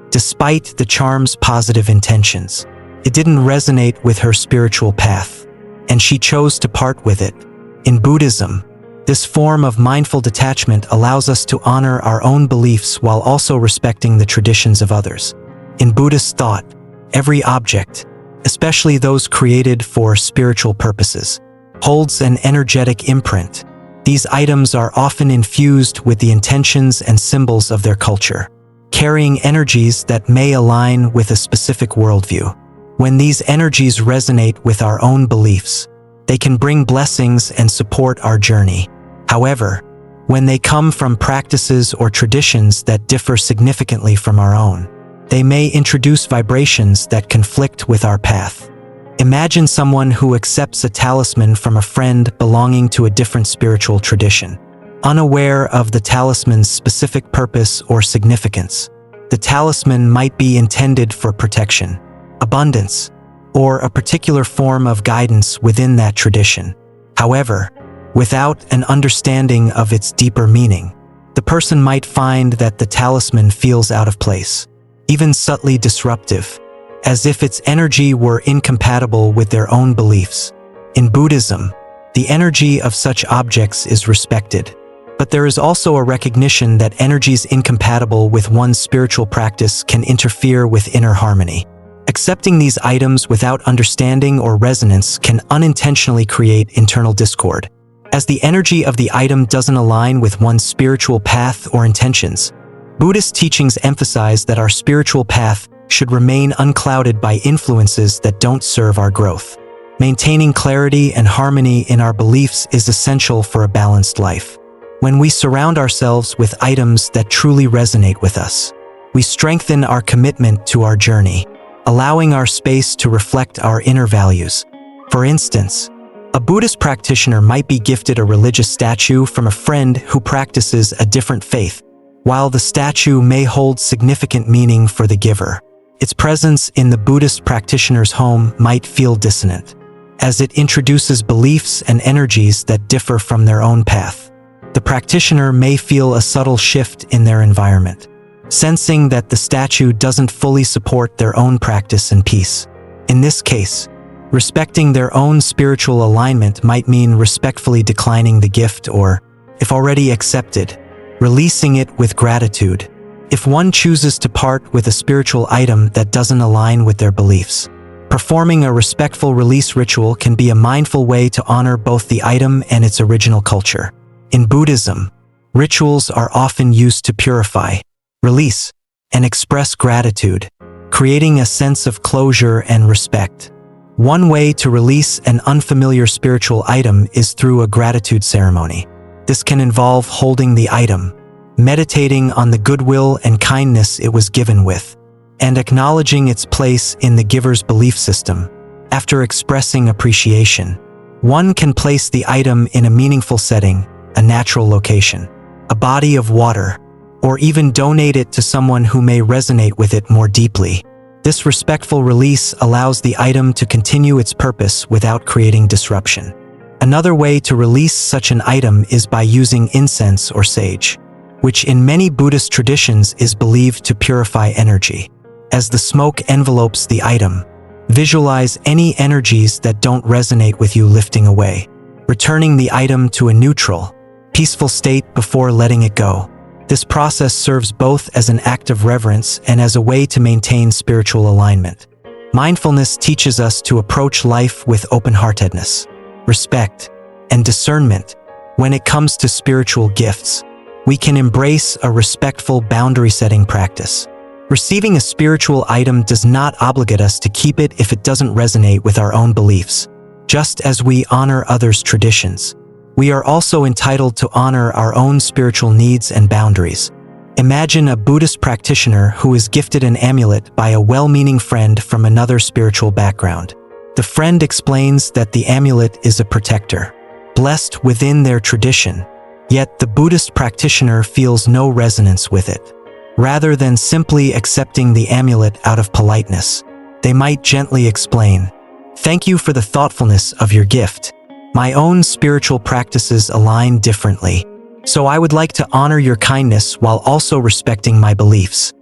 despite the charm's positive intentions, it didn't resonate with her spiritual path, and she chose to part with it. In Buddhism, this form of mindful detachment allows us to honor our own beliefs while also respecting the traditions of others. In Buddhist thought, every object, especially those created for spiritual purposes, holds an energetic imprint. These items are often infused with the intentions and symbols of their culture, carrying energies that may align with a specific worldview. When these energies resonate with our own beliefs, they can bring blessings and support our journey. However, when they come from practices or traditions that differ significantly from our own, they may introduce vibrations that conflict with our path. Imagine someone who accepts a talisman from a friend belonging to a different spiritual tradition. Unaware of the talisman's specific purpose or significance, the talisman might be intended for protection, abundance, or a particular form of guidance within that tradition. However, without an understanding of its deeper meaning, the person might find that the talisman feels out of place, even subtly disruptive, as if its energy were incompatible with their own beliefs. In Buddhism, the energy of such objects is respected, but there is also a recognition that energies incompatible with one's spiritual practice can interfere with inner harmony. Accepting these items without understanding or resonance can unintentionally create internal discord, as the energy of the item doesn't align with one's spiritual path or intentions. Buddhist teachings emphasize that our spiritual path should remain unclouded by influences that don't serve our growth. Maintaining clarity and harmony in our beliefs is essential for a balanced life. When we surround ourselves with items that truly resonate with us, we strengthen our commitment to our journey, allowing our space to reflect our inner values. For instance, a Buddhist practitioner might be gifted a religious statue from a friend who practices a different faith. While the statue may hold significant meaning for the giver, its presence in the Buddhist practitioner's home might feel dissonant. as it introduces beliefs and energies that differ from their own path. The practitioner may feel a subtle shift in their environment, sensing that the statue doesn't fully support their own practice and peace. In this case, respecting their own spiritual alignment might mean respectfully declining the gift or, if already accepted, releasing it with gratitude. If one chooses to part with a spiritual item that doesn't align with their beliefs, performing a respectful release ritual can be a mindful way to honor both the item and its original culture. In Buddhism, rituals are often used to purify, release, and express gratitude, creating a sense of closure and respect. One way to release an unfamiliar spiritual item is through a gratitude ceremony. This can involve holding the item, meditating on the goodwill and kindness it was given with, and acknowledging its place in the giver's belief system. After expressing appreciation, one can place the item in a meaningful setting, a natural location, a body of water, or even donate it to someone who may resonate with it more deeply. This respectful release allows the item to continue its purpose without creating disruption. Another way to release such an item is by using incense or sage, which in many Buddhist traditions is believed to purify energy. As the smoke envelopes the item, visualize any energies that don't resonate with you lifting away, returning the item to a neutral, peaceful state before letting it go. This process serves both as an act of reverence and as a way to maintain spiritual alignment. Mindfulness teaches us to approach life with open-heartedness, respect, and discernment. When it comes to spiritual gifts, we can embrace a respectful boundary-setting practice. Receiving a spiritual item does not obligate us to keep it if it doesn't resonate with our own beliefs. Just as we honor others' traditions, we are also entitled to honor our own spiritual needs and boundaries. Imagine a Buddhist practitioner who is gifted an amulet by a well-meaning friend from another spiritual background. The friend explains that the amulet is a protector, blessed within their tradition, yet the Buddhist practitioner feels no resonance with it. Rather than simply accepting the amulet out of politeness, they might gently explain, "Thank you for the thoughtfulness of your gift. My own spiritual practices align differently, so I would like to honor your kindness while also respecting my beliefs."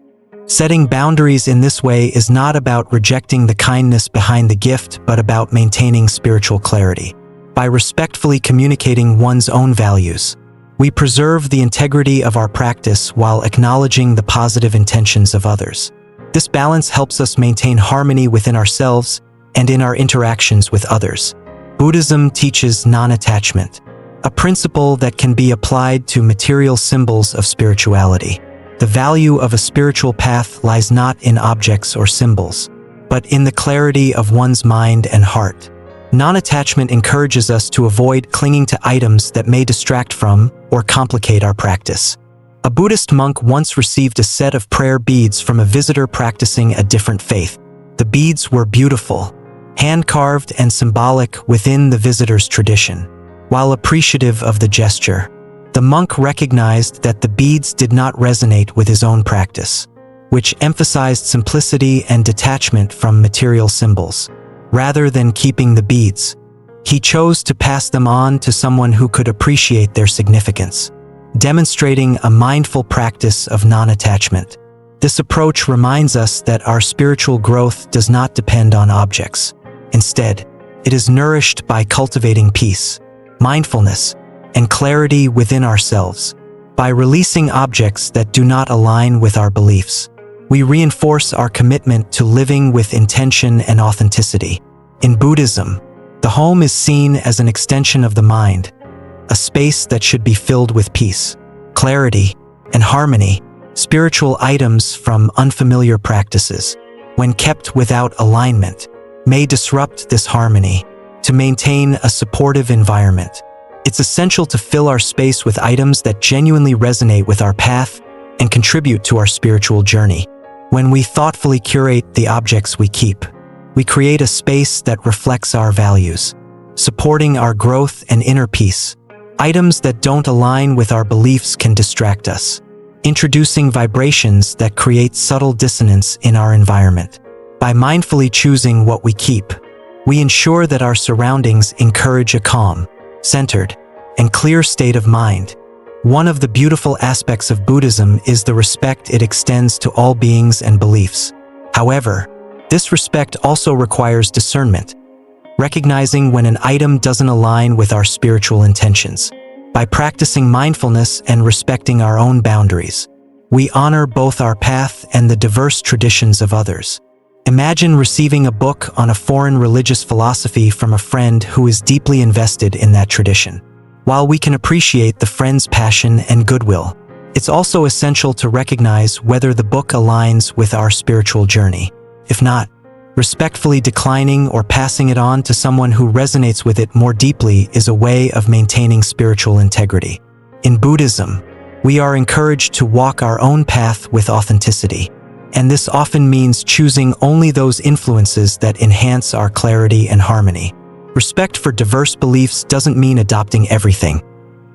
Setting boundaries in this way is not about rejecting the kindness behind the gift, but about maintaining spiritual clarity. By respectfully communicating one's own values, we preserve the integrity of our practice while acknowledging the positive intentions of others. This balance helps us maintain harmony within ourselves and in our interactions with others. Buddhism teaches non-attachment, a principle that can be applied to material symbols of spirituality. The value of a spiritual path lies not in objects or symbols, but in the clarity of one's mind and heart. Non-attachment encourages us to avoid clinging to items that may distract from or complicate our practice. A Buddhist monk once received a set of prayer beads from a visitor practicing a different faith. The beads were beautiful, hand-carved and symbolic within the visitor's tradition. While appreciative of the gesture, the monk recognized that the beads did not resonate with his own practice, which emphasized simplicity and detachment from material symbols. Rather than keeping the beads, he chose to pass them on to someone who could appreciate their significance, demonstrating a mindful practice of non-attachment. This approach reminds us that our spiritual growth does not depend on objects. Instead, it is nourished by cultivating peace, mindfulness, and clarity within ourselves. By releasing objects that do not align with our beliefs, we reinforce our commitment to living with intention and authenticity. In Buddhism, the home is seen as an extension of the mind, a space that should be filled with peace, clarity, and harmony. Spiritual items from unfamiliar practices, when kept without alignment, may disrupt this harmony. To maintain a supportive environment, it's essential to fill our space with items that genuinely resonate with our path and contribute to our spiritual journey. When we thoughtfully curate the objects we keep, we create a space that reflects our values, supporting our growth and inner peace. Items that don't align with our beliefs can distract us, introducing vibrations that create subtle dissonance in our environment. By mindfully choosing what we keep, We ensure that our surroundings encourage a calm, centered, and clear state of mind. One of the beautiful aspects of Buddhism is the respect it extends to all beings and beliefs. However, this respect also requires discernment, recognizing when an item doesn't align with our spiritual intentions. By practicing mindfulness and respecting our own boundaries, we honor both our path and the diverse traditions of others. Imagine receiving a book on a foreign religious philosophy from a friend who is deeply invested in that tradition. While we can appreciate the friend's passion and goodwill, it's also essential to recognize whether the book aligns with our spiritual journey. If not, respectfully declining or passing it on to someone who resonates with it more deeply is a way of maintaining spiritual integrity. In Buddhism, we are encouraged to walk our own path with authenticity, and this often means choosing only those influences that enhance our clarity and harmony. Respect for diverse beliefs doesn't mean adopting everything.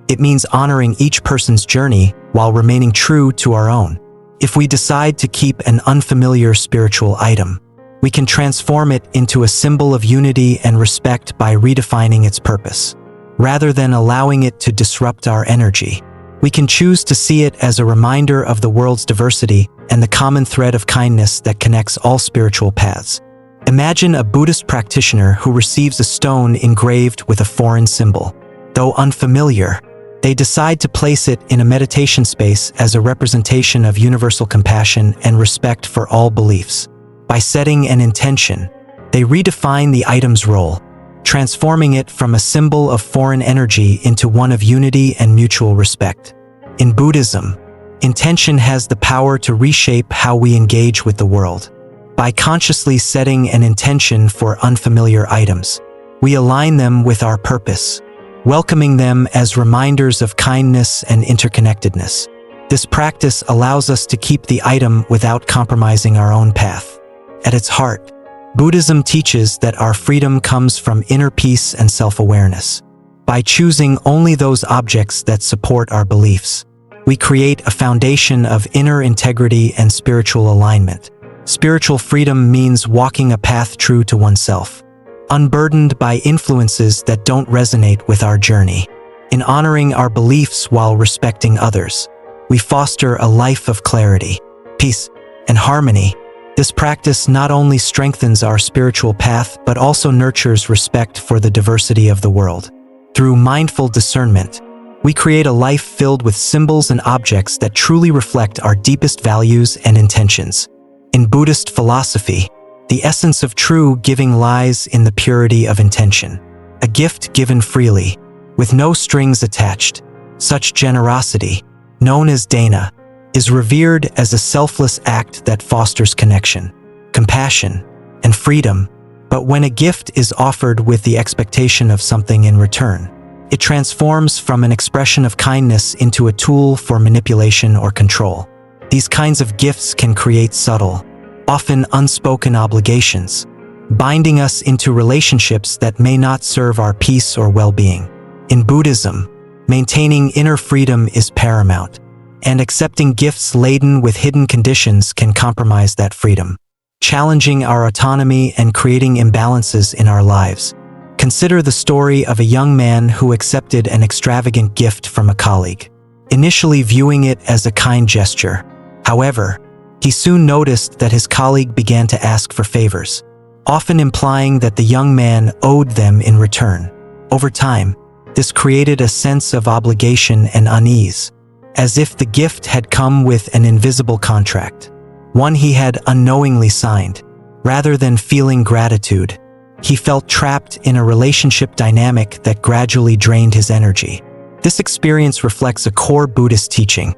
It means honoring each person's journey while remaining true to our own. If we decide to keep an unfamiliar spiritual item, we can transform it into a symbol of unity and respect by redefining its purpose. Rather than allowing it to disrupt our energy, we can choose to see it as a reminder of the world's diversity and the common thread of kindness that connects all spiritual paths. Imagine a Buddhist practitioner who receives a stone engraved with a foreign symbol. Though unfamiliar, they decide to place it in a meditation space as a representation of universal compassion and respect for all beliefs. By setting an intention, they redefine the item's role, transforming it from a symbol of foreign energy into one of unity and mutual respect. In Buddhism, intention has the power to reshape how we engage with the world. By consciously setting an intention for unfamiliar items, we align them with our purpose, welcoming them as reminders of kindness and interconnectedness. This practice allows us to keep the item without compromising our own path. At its heart, Buddhism teaches that our freedom comes from inner peace and self-awareness. By choosing only those objects that support our beliefs, we create a foundation of inner integrity and spiritual alignment. Spiritual freedom means walking a path true to oneself, unburdened by influences that don't resonate with our journey. In honoring our beliefs while respecting others, we foster a life of clarity, peace, and harmony. This practice not only strengthens our spiritual path but also nurtures respect for the diversity of the world. Through mindful discernment, we create a life filled with symbols and objects that truly reflect our deepest values and intentions. In Buddhist philosophy, the essence of true giving lies in the purity of intention, a gift given freely, with no strings attached. Such generosity, known as dana, is revered as a selfless act that fosters connection, compassion, and freedom. But when a gift is offered with the expectation of something in return, it transforms from an expression of kindness into a tool for manipulation or control. These kinds of gifts can create subtle, often unspoken obligations, binding us into relationships that may not serve our peace or well-being. In Buddhism, maintaining inner freedom is paramount, and accepting gifts laden with hidden conditions can compromise that freedom, challenging our autonomy and creating imbalances in our lives. Consider the story of a young man who accepted an extravagant gift from a colleague, initially viewing it as a kind gesture. However, he soon noticed that his colleague began to ask for favors, often implying that the young man owed them in return. Over time, this created a sense of obligation and unease, as if the gift had come with an invisible contract, one he had unknowingly signed. Rather than feeling gratitude, he felt trapped in a relationship dynamic that gradually drained his energy. This experience reflects a core Buddhist teaching,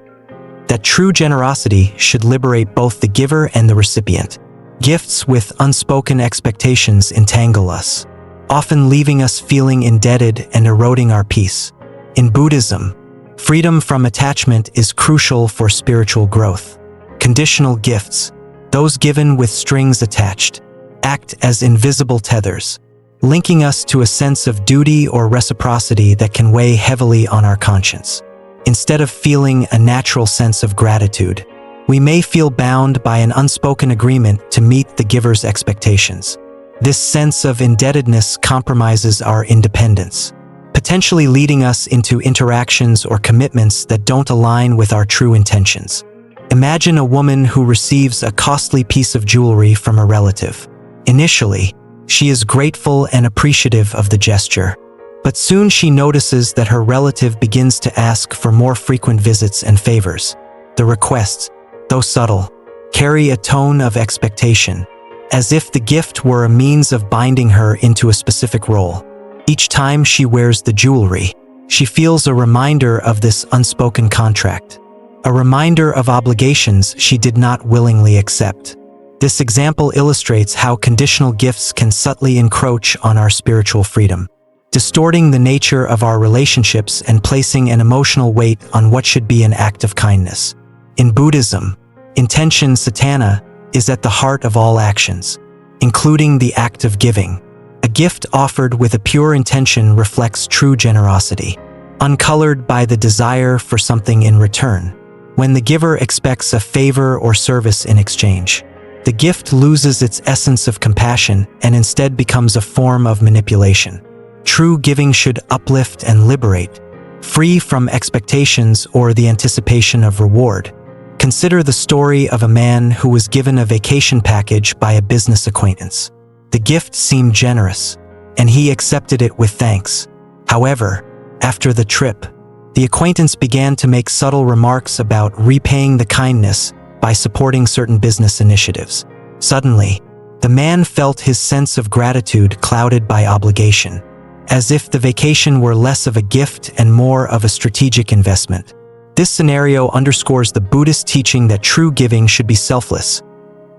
that true generosity should liberate both the giver and the recipient. Gifts with unspoken expectations entangle us, often leaving us feeling indebted and eroding our peace. In Buddhism, freedom from attachment is crucial for spiritual growth. Conditional gifts, those given with strings attached, act as invisible tethers, linking us to a sense of duty or reciprocity that can weigh heavily on our conscience. Instead of feeling a natural sense of gratitude, we may feel bound by an unspoken agreement to meet the giver's expectations. This sense of indebtedness compromises our independence, potentially leading us into interactions or commitments that don't align with our true intentions. Imagine a woman who receives a costly piece of jewelry from a relative. Initially, she is grateful and appreciative of the gesture, but soon she notices that her relative begins to ask for more frequent visits and favors. The requests, though subtle, carry a tone of expectation, as if the gift were a means of binding her into a specific role. Each time she wears the jewelry, she feels a reminder of this unspoken contract, a reminder of obligations she did not willingly accept. This example illustrates how conditional gifts can subtly encroach on our spiritual freedom, distorting the nature of our relationships and placing an emotional weight on what should be an act of kindness. In Buddhism, intention satana is at the heart of all actions, including the act of giving. A gift offered with a pure intention reflects true generosity, uncolored by the desire for something in return. When the giver expects a favor or service in exchange, the gift loses its essence of compassion and instead becomes a form of manipulation. True giving should uplift and liberate, free from expectations or the anticipation of reward. Consider the story of a man who was given a vacation package by a business acquaintance. The gift seemed generous, and he accepted it with thanks. However, after the trip, the acquaintance began to make subtle remarks about repaying the kindness by supporting certain business initiatives. Suddenly, the man felt his sense of gratitude clouded by obligation, as if the vacation were less of a gift and more of a strategic investment. This scenario underscores the Buddhist teaching that true giving should be selfless.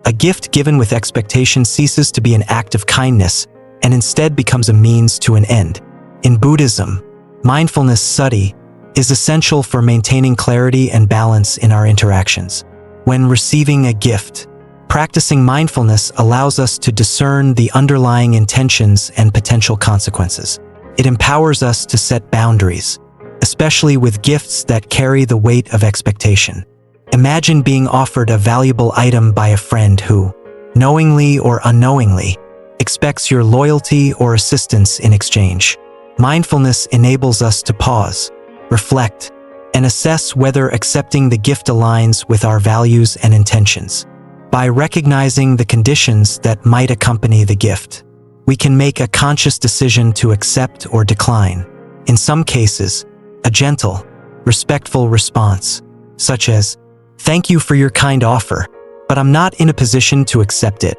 A gift given with expectation ceases to be an act of kindness and instead becomes a means to an end. In Buddhism, mindfulness study is essential for maintaining clarity and balance in our interactions. When receiving a gift, practicing mindfulness allows us to discern the underlying intentions and potential consequences. It empowers us to set boundaries, especially with gifts that carry the weight of expectation. Imagine being offered a valuable item by a friend who, knowingly or unknowingly, expects your loyalty or assistance in exchange. Mindfulness enables us to pause, reflect, and assess whether accepting the gift aligns with our values and intentions. By recognizing the conditions that might accompany the gift, we can make a conscious decision to accept or decline. In some cases, a gentle, respectful response, such as, "Thank you for your kind offer, but I'm not in a position to accept it,"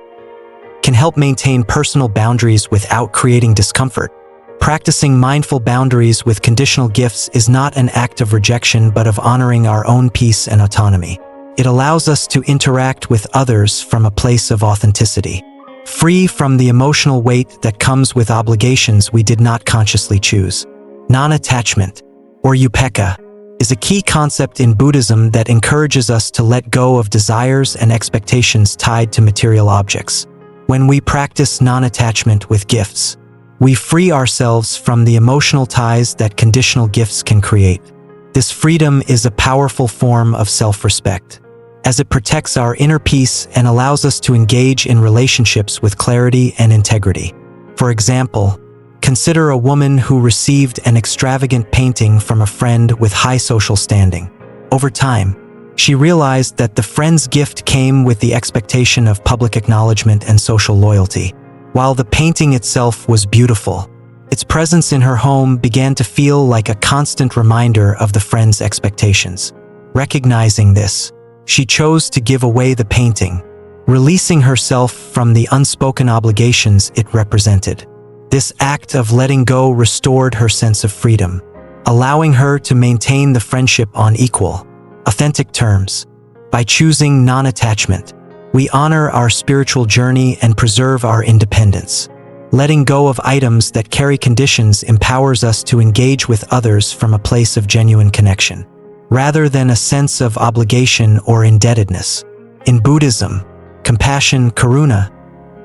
can help maintain personal boundaries without creating discomfort. Practicing mindful boundaries with conditional gifts is not an act of rejection but of honoring our own peace and autonomy. It allows us to interact with others from a place of authenticity, free from the emotional weight that comes with obligations we did not consciously choose. Non-attachment, or upekkha, is a key concept in Buddhism that encourages us to let go of desires and expectations tied to material objects. When we practice non-attachment with gifts, we free ourselves from the emotional ties that conditional gifts can create. This freedom is a powerful form of self-respect, as it protects our inner peace and allows us to engage in relationships with clarity and integrity. For example, consider a woman who received an extravagant painting from a friend with high social standing. Over time, she realized that the friend's gift came with the expectation of public acknowledgement and social loyalty. While the painting itself was beautiful, its presence in her home began to feel like a constant reminder of the friend's expectations. Recognizing this, she chose to give away the painting, releasing herself from the unspoken obligations it represented. This act of letting go restored her sense of freedom, allowing her to maintain the friendship on equal, authentic terms. By choosing non-attachment, we honor our spiritual journey and preserve our independence. Letting go of items that carry conditions empowers us to engage with others from a place of genuine connection, rather than a sense of obligation or indebtedness. In Buddhism, compassion, karuna,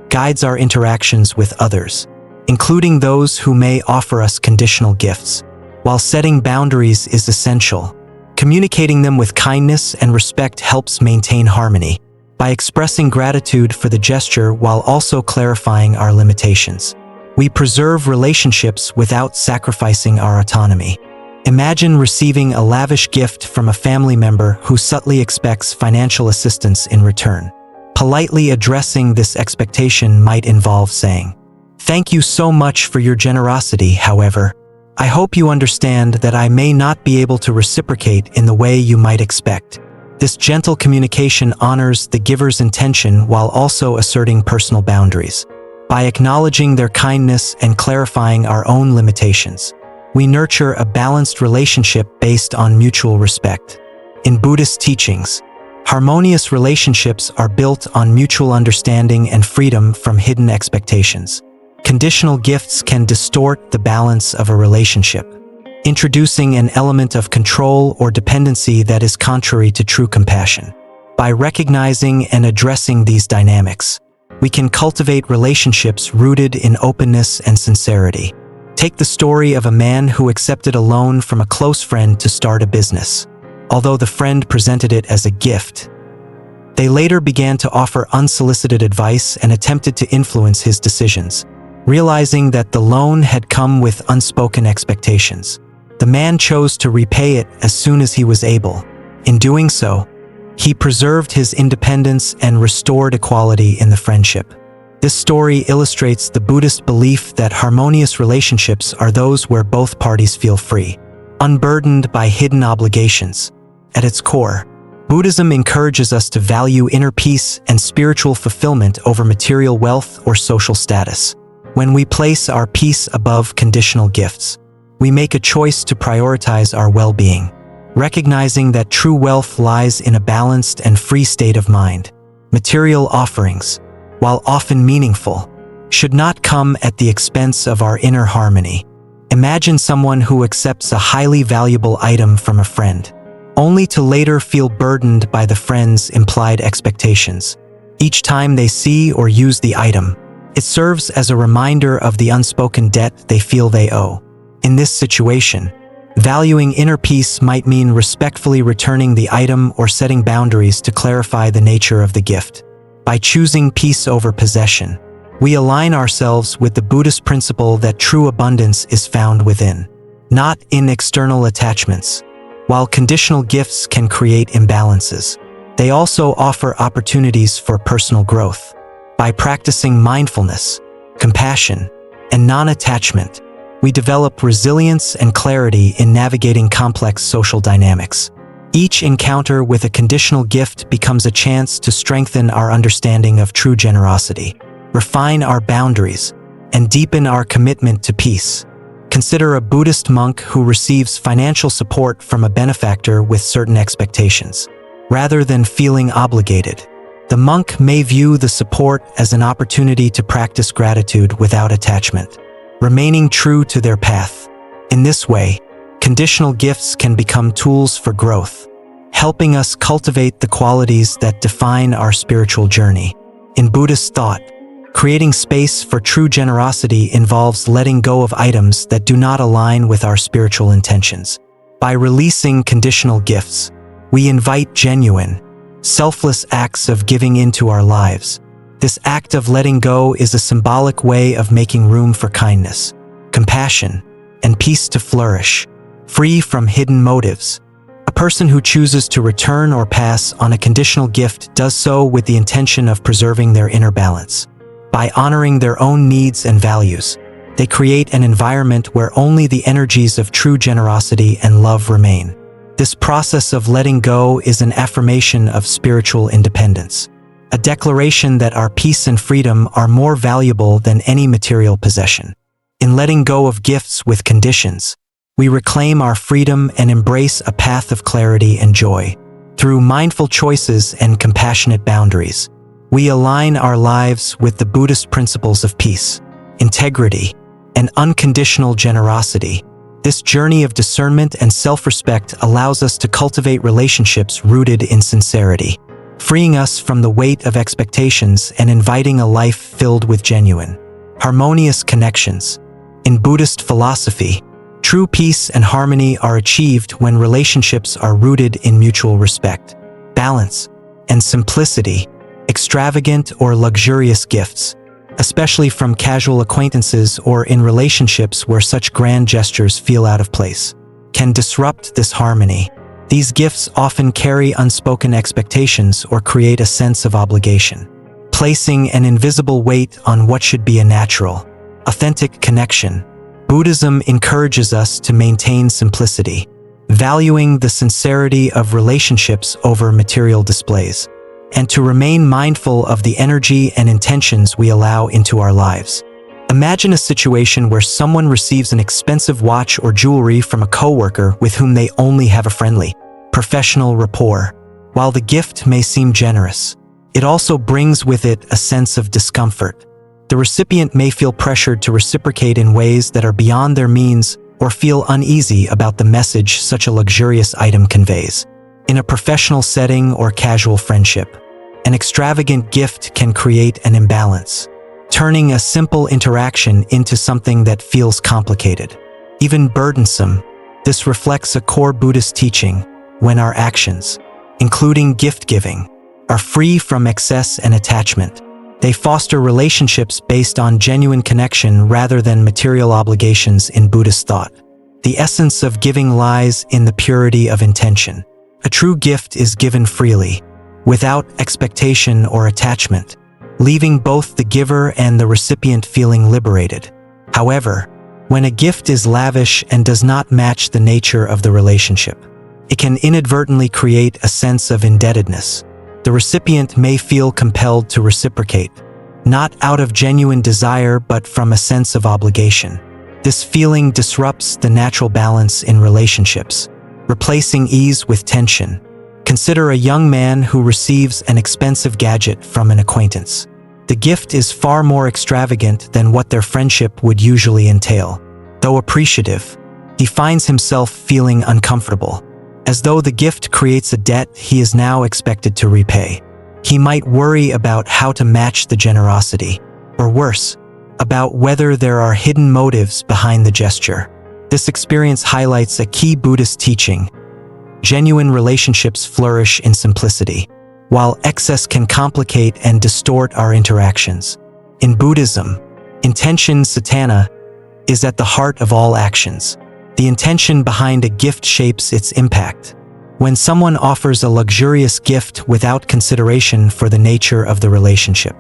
guides our interactions with others, including those who may offer us conditional gifts. While setting boundaries is essential, communicating them with kindness and respect helps maintain harmony. by expressing gratitude for the gesture while also clarifying our limitations. We preserve relationships without sacrificing our autonomy. Imagine receiving a lavish gift from a family member who subtly expects financial assistance in return. Politely addressing this expectation might involve saying, "Thank you so much for your generosity, however. I hope you understand that I may not be able to reciprocate in the way you might expect." This gentle communication honors the giver's intention while also asserting personal boundaries. By acknowledging their kindness and clarifying our own limitations, we nurture a balanced relationship based on mutual respect. In Buddhist teachings, harmonious relationships are built on mutual understanding and freedom from hidden expectations. Conditional gifts can distort the balance of a relationship, introducing an element of control or dependency that is contrary to true compassion. By recognizing and addressing these dynamics, we can cultivate relationships rooted in openness and sincerity. Take the story of a man who accepted a loan from a close friend to start a business. Although the friend presented it as a gift, they later began to offer unsolicited advice and attempted to influence his decisions. Realizing that the loan had come with unspoken expectations, the man chose to repay it as soon as he was able. In doing so, he preserved his independence and restored equality in the friendship. This story illustrates the Buddhist belief that harmonious relationships are those where both parties feel free, unburdened by hidden obligations. At its core, Buddhism encourages us to value inner peace and spiritual fulfillment over material wealth or social status. When we place our peace above conditional gifts, we make a choice to prioritize our well-being, recognizing that true wealth lies in a balanced and free state of mind. Material offerings, while often meaningful, should not come at the expense of our inner harmony. Imagine someone who accepts a highly valuable item from a friend, only to later feel burdened by the friend's implied expectations. Each time they see or use the item, it serves as a reminder of the unspoken debt they feel they owe. In this situation, valuing inner peace might mean respectfully returning the item or setting boundaries to clarify the nature of the gift. By choosing peace over possession, we align ourselves with the Buddhist principle that true abundance is found within, not in external attachments. While conditional gifts can create imbalances, they also offer opportunities for personal growth. By practicing mindfulness, compassion, and non-attachment, we develop resilience and clarity in navigating complex social dynamics. Each encounter with a conditional gift becomes a chance to strengthen our understanding of true generosity, refine our boundaries, and deepen our commitment to peace. Consider a Buddhist monk who receives financial support from a benefactor with certain expectations. Rather than feeling obligated, the monk may view the support as an opportunity to practice gratitude without attachment, remaining true to their path. In this way, conditional gifts can become tools for growth, helping us cultivate the qualities that define our spiritual journey. In Buddhist thought, creating space for true generosity involves letting go of items that do not align with our spiritual intentions. By releasing conditional gifts, we invite genuine, selfless acts of giving into our lives. This act of letting go is a symbolic way of making room for kindness, compassion, and peace to flourish, free from hidden motives. A person who chooses to return or pass on a conditional gift does so with the intention of preserving their inner balance. By honoring their own needs and values, they create an environment where only the energies of true generosity and love remain. This process of letting go is an affirmation of spiritual independence, a declaration that our peace and freedom are more valuable than any material possession. In letting go of gifts with conditions, we reclaim our freedom and embrace a path of clarity and joy. Through mindful choices and compassionate boundaries, we align our lives with the Buddhist principles of peace, integrity, and unconditional generosity. This journey of discernment and self-respect allows us to cultivate relationships rooted in sincerity, freeing us from the weight of expectations and inviting a life filled with genuine, harmonious connections. In Buddhist philosophy, true peace and harmony are achieved when relationships are rooted in mutual respect, balance, and simplicity. Extravagant or luxurious gifts, especially from casual acquaintances or in relationships where such grand gestures feel out of place, can disrupt this harmony. These gifts often carry unspoken expectations or create a sense of obligation, placing an invisible weight on what should be a natural, authentic connection. Buddhism encourages us to maintain simplicity, valuing the sincerity of relationships over material displays, and to remain mindful of the energy and intentions we allow into our lives. Imagine a situation where someone receives an expensive watch or jewelry from a coworker with whom they only have a friendly, professional rapport. While the gift may seem generous, it also brings with it a sense of discomfort. The recipient may feel pressured to reciprocate in ways that are beyond their means or feel uneasy about the message such a luxurious item conveys. In a professional setting or casual friendship, an extravagant gift can create an imbalance, turning a simple interaction into something that feels complicated, even burdensome. This reflects a core Buddhist teaching: when our actions, including gift-giving, are free from excess and attachment, they foster relationships based on genuine connection rather than material obligations. In Buddhist thought, the essence of giving lies in the purity of intention. A true gift is given freely, without expectation or attachment, leaving both the giver and the recipient feeling liberated. However, when a gift is lavish and does not match the nature of the relationship, it can inadvertently create a sense of indebtedness. The recipient may feel compelled to reciprocate, not out of genuine desire but from a sense of obligation. This feeling disrupts the natural balance in relationships, replacing ease with tension. Consider a young man who receives an expensive gadget from an acquaintance. The gift is far more extravagant than what their friendship would usually entail. Though appreciative, he finds himself feeling uncomfortable, as though the gift creates a debt he is now expected to repay. He might worry about how to match the generosity, or worse, about whether there are hidden motives behind the gesture. This experience highlights a key Buddhist teaching: genuine relationships flourish in simplicity, while excess can complicate and distort our interactions. In Buddhism, intention satana is at the heart of all actions. The intention behind a gift shapes its impact. When someone offers a luxurious gift without consideration for the nature of the relationship,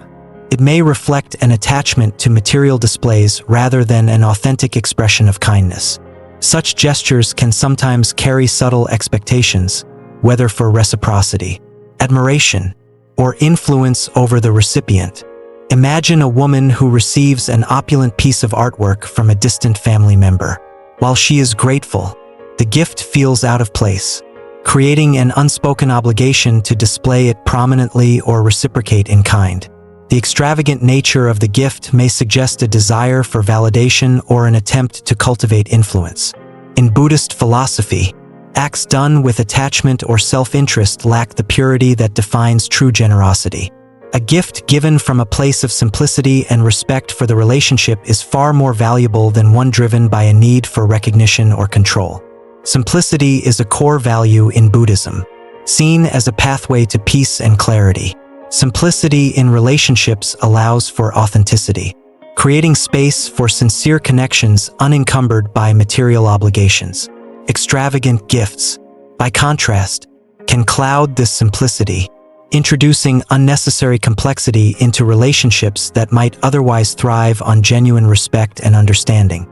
it may reflect an attachment to material displays rather than an authentic expression of kindness. Such gestures can sometimes carry subtle expectations, whether for reciprocity, admiration, or influence over the recipient. Imagine a woman who receives an opulent piece of artwork from a distant family member. While she is grateful, the gift feels out of place, creating an unspoken obligation to display it prominently or reciprocate in kind. The extravagant nature of the gift may suggest a desire for validation or an attempt to cultivate influence. In Buddhist philosophy, acts done with attachment or self-interest lack the purity that defines true generosity. A gift given from a place of simplicity and respect for the relationship is far more valuable than one driven by a need for recognition or control. Simplicity is a core value in Buddhism, seen as a pathway to peace and clarity. Simplicity in relationships allows for authenticity, creating space for sincere connections unencumbered by material obligations. Extravagant gifts, by contrast, can cloud this simplicity, introducing unnecessary complexity into relationships that might otherwise thrive on genuine respect and understanding.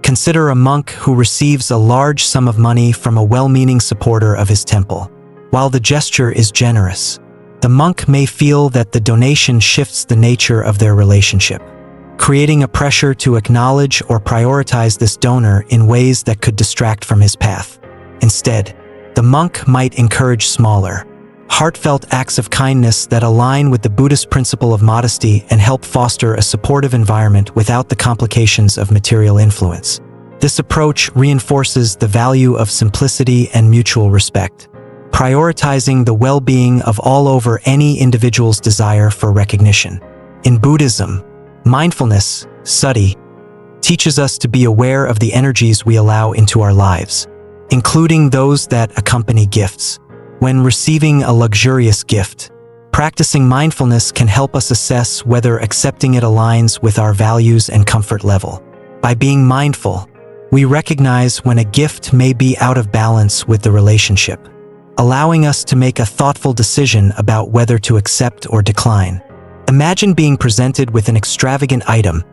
Consider a monk who receives a large sum of money from a well-meaning supporter of his temple. While the gesture is generous, the monk may feel that the donation shifts the nature of their relationship, creating a pressure to acknowledge or prioritize this donor in ways that could distract from his path. Instead, the monk might encourage smaller, heartfelt acts of kindness that align with the Buddhist principle of modesty and help foster a supportive environment without the complications of material influence. This approach reinforces the value of simplicity and mutual respect, prioritizing the well-being of all over any individual's desire for recognition. In Buddhism, mindfulness, sati, teaches us to be aware of the energies we allow into our lives, including those that accompany gifts. When receiving a luxurious gift, Practicing mindfulness can help us assess whether accepting it aligns with our values and comfort level. By being mindful, we recognize when a gift may be out of balance with the relationship, allowing us to make a thoughtful decision about whether to accept or decline. Imagine being presented with an extravagant item,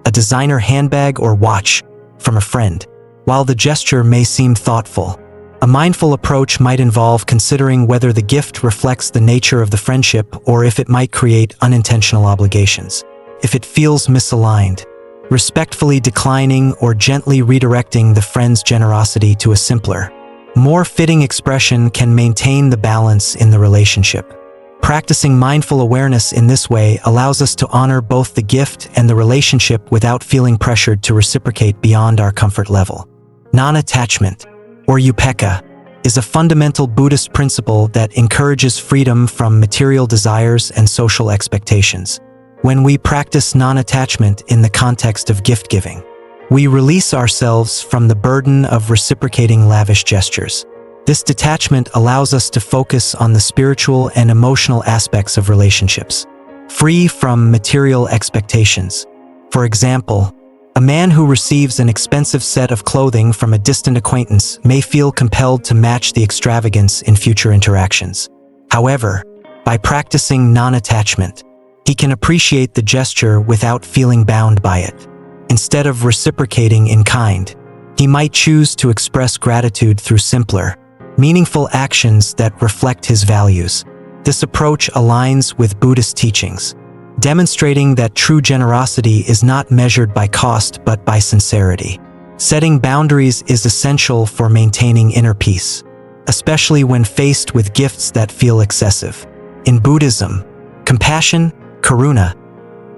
a designer handbag or watch, from a friend. While the gesture may seem thoughtful, a mindful approach might involve considering whether the gift reflects the nature of the friendship or if it might create unintentional obligations. If it feels misaligned, respectfully declining or gently redirecting the friend's generosity to a simpler, more fitting expression can maintain the balance in the relationship. Practicing mindful awareness in this way allows us to honor both the gift and the relationship without feeling pressured to reciprocate beyond our comfort level. Non-attachment, or upekkha, is a fundamental Buddhist principle that encourages freedom from material desires and social expectations. When we practice non-attachment in the context of gift-giving, we release ourselves from the burden of reciprocating lavish gestures. This detachment allows us to focus on the spiritual and emotional aspects of relationships, free from material expectations. For example, a man who receives an expensive set of clothing from a distant acquaintance may feel compelled to match the extravagance in future interactions. However, by practicing non-attachment, he can appreciate the gesture without feeling bound by it. Instead of reciprocating in kind, he might choose to express gratitude through simpler, meaningful actions that reflect his values. This approach aligns with Buddhist teachings, demonstrating that true generosity is not measured by cost but by sincerity. Setting boundaries is essential for maintaining inner peace, especially when faced with gifts that feel excessive. In Buddhism, compassion, karuna,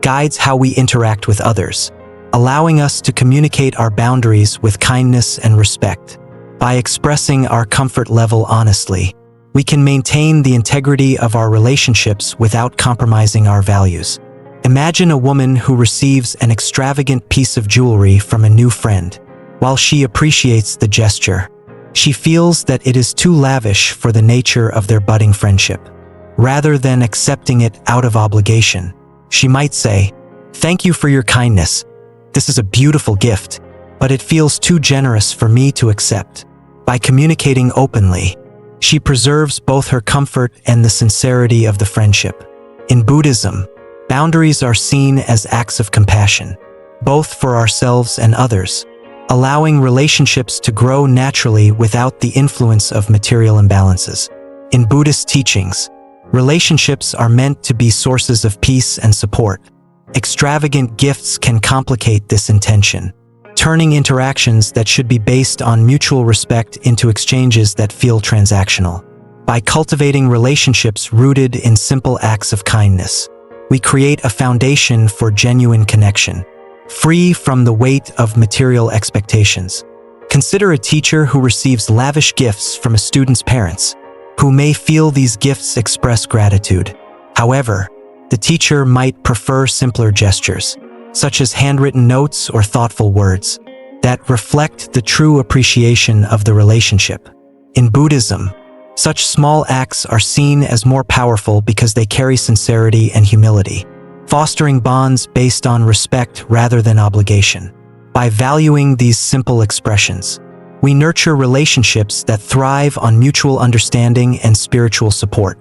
guides how we interact with others, allowing us to communicate our boundaries with kindness and respect. By expressing our comfort level honestly, we can maintain the integrity of our relationships without compromising our values. Imagine a woman who receives an extravagant piece of jewelry from a new friend. While she appreciates the gesture, she feels that it is too lavish for the nature of their budding friendship. Rather than accepting it out of obligation, she might say, "Thank you for your kindness. This is a beautiful gift, but it feels too generous for me to accept." By communicating openly, she preserves both her comfort and the sincerity of the friendship. In Buddhism, boundaries are seen as acts of compassion, both for ourselves and others, allowing relationships to grow naturally without the influence of material imbalances. In Buddhist teachings, relationships are meant to be sources of peace and support. Extravagant gifts can complicate this intention, turning interactions that should be based on mutual respect into exchanges that feel transactional. By cultivating relationships rooted in simple acts of kindness, we create a foundation for genuine connection, free from the weight of material expectations. Consider a teacher who receives lavish gifts from a student's parents, who may feel these gifts express gratitude. However, the teacher might prefer simpler gestures, such as handwritten notes or thoughtful words, that reflect the true appreciation of the relationship. In Buddhism, such small acts are seen as more powerful because they carry sincerity and humility, fostering bonds based on respect rather than obligation. By valuing these simple expressions, we nurture relationships that thrive on mutual understanding and spiritual support.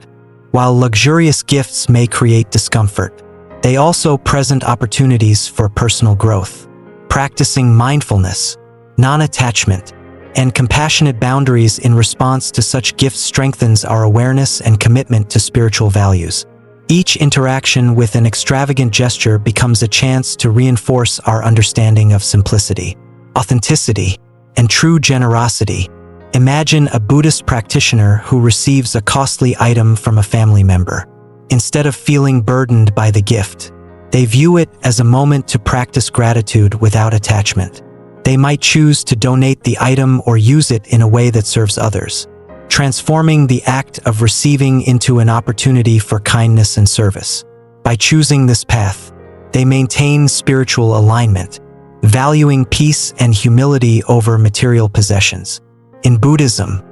While luxurious gifts may create discomfort, they also present opportunities for personal growth. Practicing mindfulness, non-attachment, and compassionate boundaries in response to such gifts strengthens our awareness and commitment to spiritual values. Each interaction with an extravagant gesture becomes a chance to reinforce our understanding of simplicity, authenticity, and true generosity. Imagine a Buddhist practitioner who receives a costly item from a family member. Instead of feeling burdened by the gift, they view it as a moment to practice gratitude without attachment. They might choose to donate the item or use it in a way that serves others, transforming the act of receiving into an opportunity for kindness and service. By choosing this path, they maintain spiritual alignment, valuing peace and humility over material possessions. In Buddhism,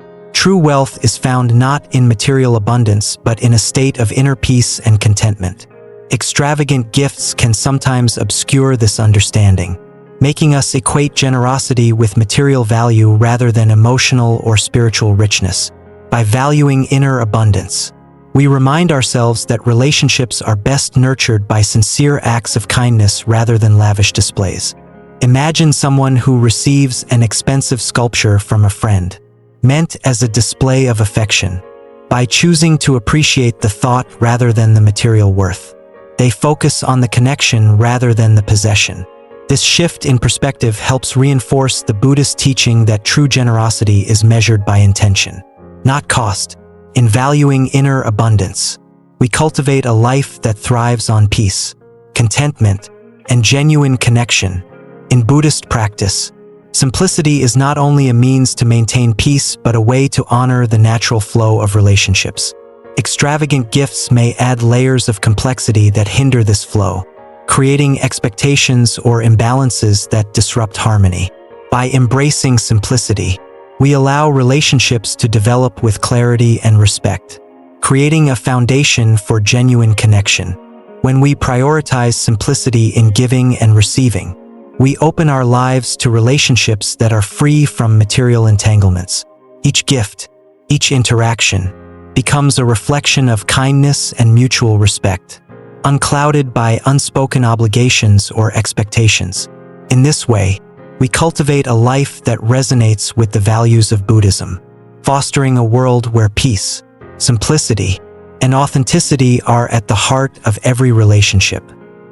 True wealth is found not in material abundance, but in a state of inner peace and contentment. Extravagant gifts can sometimes obscure this understanding, making us equate generosity with material value rather than emotional or spiritual richness. By valuing inner abundance, we remind ourselves that relationships are best nurtured by sincere acts of kindness rather than lavish displays. Imagine someone who receives an expensive sculpture from a friend, meant as a display of affection. By choosing to appreciate the thought rather than the material worth, they focus on the connection rather than the possession. This shift in perspective helps reinforce the Buddhist teaching that true generosity is measured by intention, not cost. In valuing inner abundance, we cultivate a life that thrives on peace, contentment, and genuine connection. In Buddhist practice, simplicity is not only a means to maintain peace but a way to honor the natural flow of relationships. Extravagant gifts may add layers of complexity that hinder this flow, creating expectations or imbalances that disrupt harmony. By embracing simplicity, we allow relationships to develop with clarity and respect, creating a foundation for genuine connection. When we prioritize simplicity in giving and receiving, we open our lives to relationships that are free from material entanglements. Each gift, each interaction, becomes a reflection of kindness and mutual respect, unclouded by unspoken obligations or expectations. In this way, we cultivate a life that resonates with the values of Buddhism, fostering a world where peace, simplicity, and authenticity are at the heart of every relationship.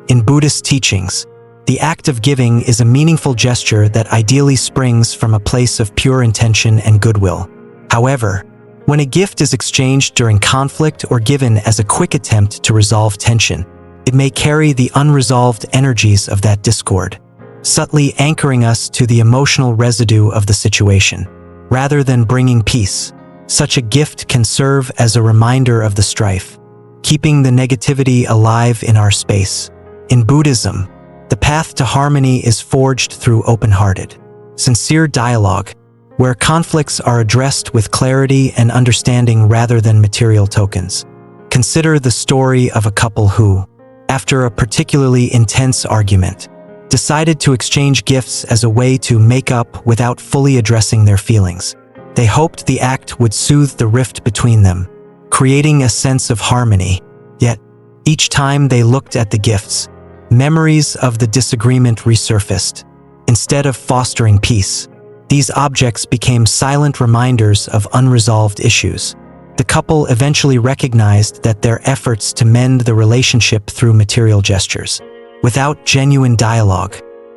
In Buddhist teachings, the act of giving is a meaningful gesture that ideally springs from a place of pure intention and goodwill. However, when a gift is exchanged during conflict or given as a quick attempt to resolve tension, it may carry the unresolved energies of that discord, subtly anchoring us to the emotional residue of the situation. Rather than bringing peace, such a gift can serve as a reminder of the strife, keeping the negativity alive in our space. In Buddhism, the path to harmony is forged through open-hearted, sincere dialogue, where conflicts are addressed with clarity and understanding rather than material tokens. Consider the story of a couple who, after a particularly intense argument, decided to exchange gifts as a way to make up without fully addressing their feelings. They hoped the act would soothe the rift between them, creating a sense of harmony. Yet, each time they looked at the gifts, memories of the disagreement resurfaced. Instead of fostering peace, these objects became silent reminders of unresolved issues. The couple eventually recognized that their efforts to mend the relationship through material gestures, without genuine dialogue,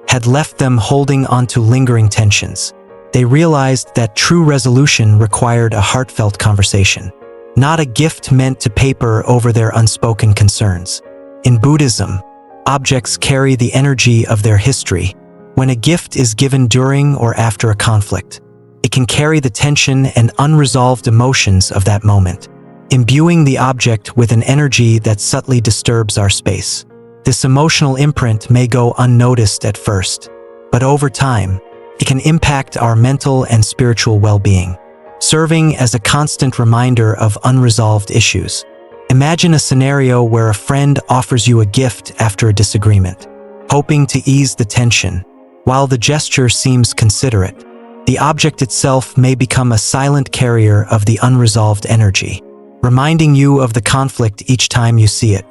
had left them holding onto lingering tensions. They realized that true resolution required a heartfelt conversation, not a gift meant to paper over their unspoken concerns. In Buddhism, objects carry the energy of their history. When a gift is given during or after a conflict, it can carry the tension and unresolved emotions of that moment, imbuing the object with an energy that subtly disturbs our space. This emotional imprint may go unnoticed at first, but over time, it can impact our mental and spiritual well-being, serving as a constant reminder of unresolved issues. Imagine a scenario where a friend offers you a gift after a disagreement, hoping to ease the tension. While the gesture seems considerate, the object itself may become a silent carrier of the unresolved energy, reminding you of the conflict each time you see it.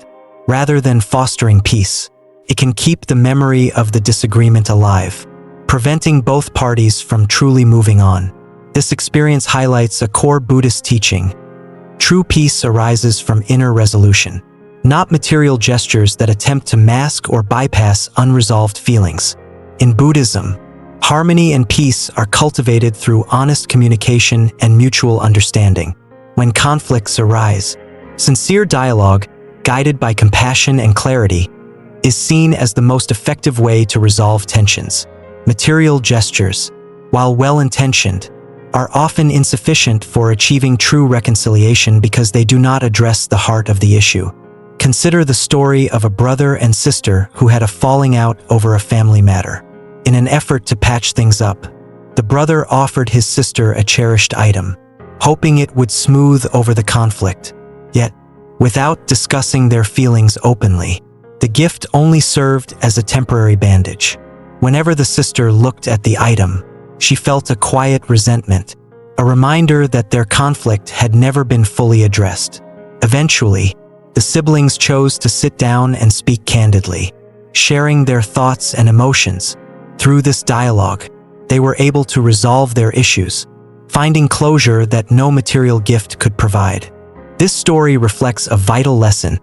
Rather than fostering peace, it can keep the memory of the disagreement alive, preventing both parties from truly moving on. This experience highlights a core Buddhist teaching. True peace arises from inner resolution, not material gestures that attempt to mask or bypass unresolved feelings. In Buddhism, harmony and peace are cultivated through honest communication and mutual understanding. When conflicts arise, sincere dialogue, guided by compassion and clarity, is seen as the most effective way to resolve tensions. Material gestures, while well-intentioned, are often insufficient for achieving true reconciliation because they do not address the heart of the issue. Consider the story of a brother and sister who had a falling out over a family matter. In an effort to patch things up, the brother offered his sister a cherished item, hoping it would smooth over the conflict. Yet, without discussing their feelings openly, the gift only served as a temporary bandage. Whenever the sister looked at the item, she felt a quiet resentment, a reminder that their conflict had never been fully addressed. Eventually, the siblings chose to sit down and speak candidly, sharing their thoughts and emotions. Through this dialogue, they were able to resolve their issues, finding closure that no material gift could provide. This story reflects a vital lesson.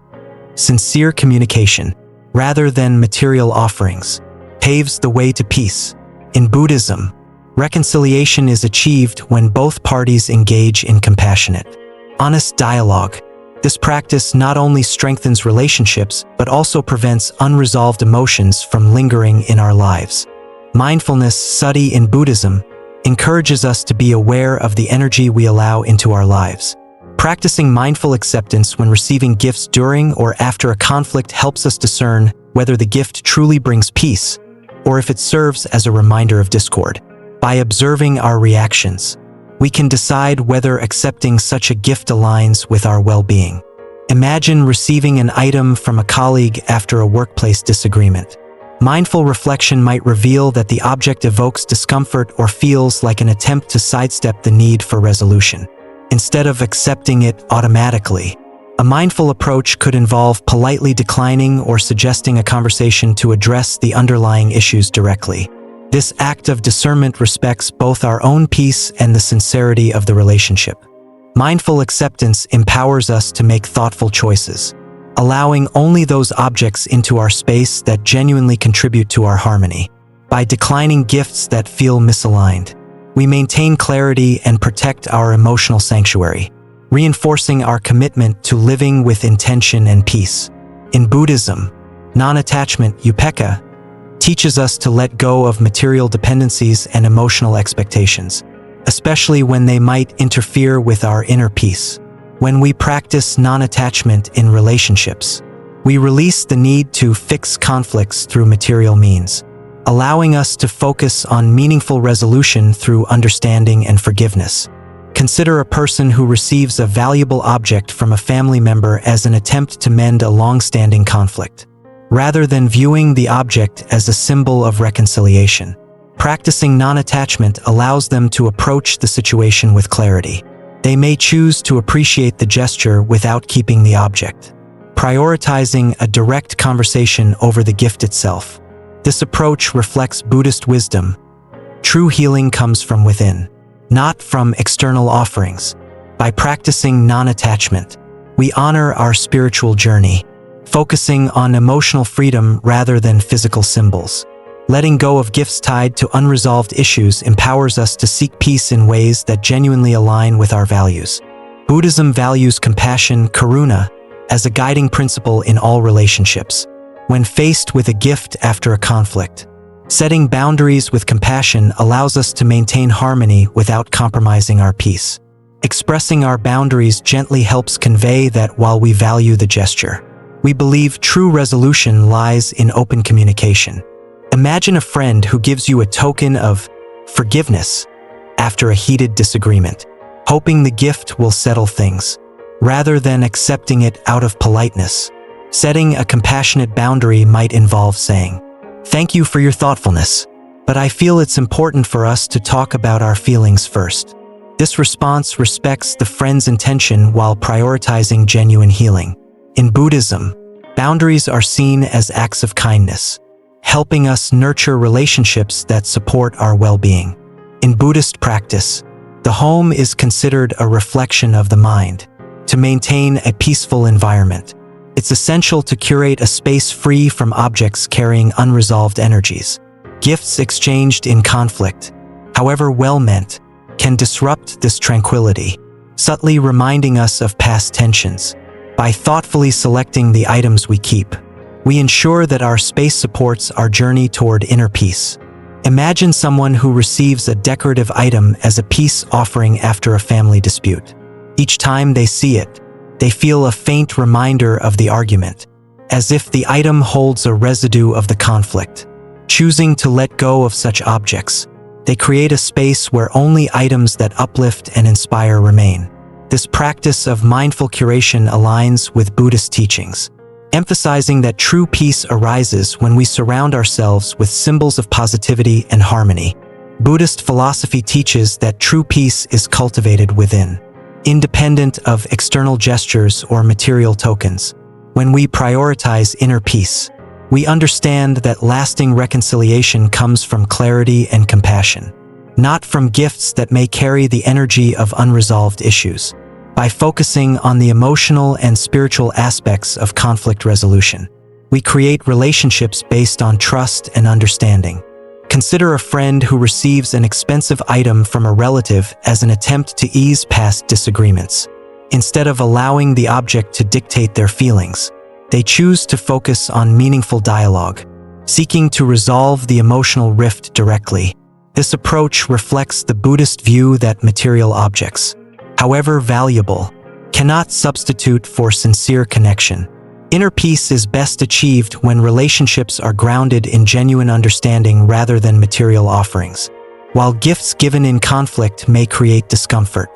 Sincere communication, rather than material offerings, paves the way to peace. In Buddhism, reconciliation is achieved when both parties engage in compassionate, honest dialogue. This practice not only strengthens relationships, but also prevents unresolved emotions from lingering in our lives. Mindfulness study in Buddhism encourages us to be aware of the energy we allow into our lives. Practicing mindful acceptance when receiving gifts during or after a conflict helps us discern whether the gift truly brings peace or if it serves as a reminder of discord. By observing our reactions, we can decide whether accepting such a gift aligns with our well-being. Imagine receiving an item from a colleague after a workplace disagreement. Mindful reflection might reveal that the object evokes discomfort or feels like an attempt to sidestep the need for resolution. Instead of accepting it automatically, a mindful approach could involve politely declining or suggesting a conversation to address the underlying issues directly. This act of discernment respects both our own peace and the sincerity of the relationship. Mindful acceptance empowers us to make thoughtful choices, allowing only those objects into our space that genuinely contribute to our harmony. By declining gifts that feel misaligned, we maintain clarity and protect our emotional sanctuary, reinforcing our commitment to living with intention and peace. In Buddhism, non-attachment, upekkha, teaches us to let go of material dependencies and emotional expectations, especially when they might interfere with our inner peace. When we practice non-attachment in relationships, we release the need to fix conflicts through material means, allowing us to focus on meaningful resolution through understanding and forgiveness. Consider a person who receives a valuable object from a family member as an attempt to mend a long-standing conflict. Rather than viewing the object as a symbol of reconciliation, practicing non-attachment allows them to approach the situation with clarity. They may choose to appreciate the gesture without keeping the object, prioritizing a direct conversation over the gift itself. This approach reflects Buddhist wisdom. True healing comes from within, not from external offerings. By practicing non-attachment, we honor our spiritual journey, focusing on emotional freedom rather than physical symbols. Letting go of gifts tied to unresolved issues empowers us to seek peace in ways that genuinely align with our values. Buddhism values compassion, karuna, as a guiding principle in all relationships. When faced with a gift after a conflict, setting boundaries with compassion allows us to maintain harmony without compromising our peace. Expressing our boundaries gently helps convey that while we value the gesture, we believe true resolution lies in open communication. Imagine a friend who gives you a token of forgiveness after a heated disagreement, hoping the gift will settle things, rather than accepting it out of politeness. Setting a compassionate boundary might involve saying, "Thank you for your thoughtfulness, but I feel it's important for us to talk about our feelings first." This response respects the friend's intention while prioritizing genuine healing. In Buddhism, boundaries are seen as acts of kindness, helping us nurture relationships that support our well-being. In Buddhist practice, the home is considered a reflection of the mind. To maintain a peaceful environment, it's essential to curate a space free from objects carrying unresolved energies. Gifts exchanged in conflict, however well-meant, can disrupt this tranquility, subtly reminding us of past tensions. By thoughtfully selecting the items we keep, we ensure that our space supports our journey toward inner peace. Imagine someone who receives a decorative item as a peace offering after a family dispute. Each time they see it, they feel a faint reminder of the argument, as if the item holds a residue of the conflict. Choosing to let go of such objects, They create a space where only items that uplift and inspire remain. This practice of mindful curation aligns with Buddhist teachings, emphasizing that true peace arises when we surround ourselves with symbols of positivity and harmony. Buddhist philosophy teaches that true peace is cultivated within, independent of external gestures or material tokens. When we prioritize inner peace, we understand that lasting reconciliation comes from clarity and compassion, not from gifts that may carry the energy of unresolved issues. By focusing on the emotional and spiritual aspects of conflict resolution, we create relationships based on trust and understanding. Consider a friend who receives an expensive item from a relative as an attempt to ease past disagreements. Instead of allowing the object to dictate their feelings, they choose to focus on meaningful dialogue, seeking to resolve the emotional rift directly. This approach reflects the Buddhist view that material objects, however valuable, cannot substitute for sincere connection. Inner peace is best achieved when relationships are grounded in genuine understanding rather than material offerings. While gifts given in conflict may create discomfort,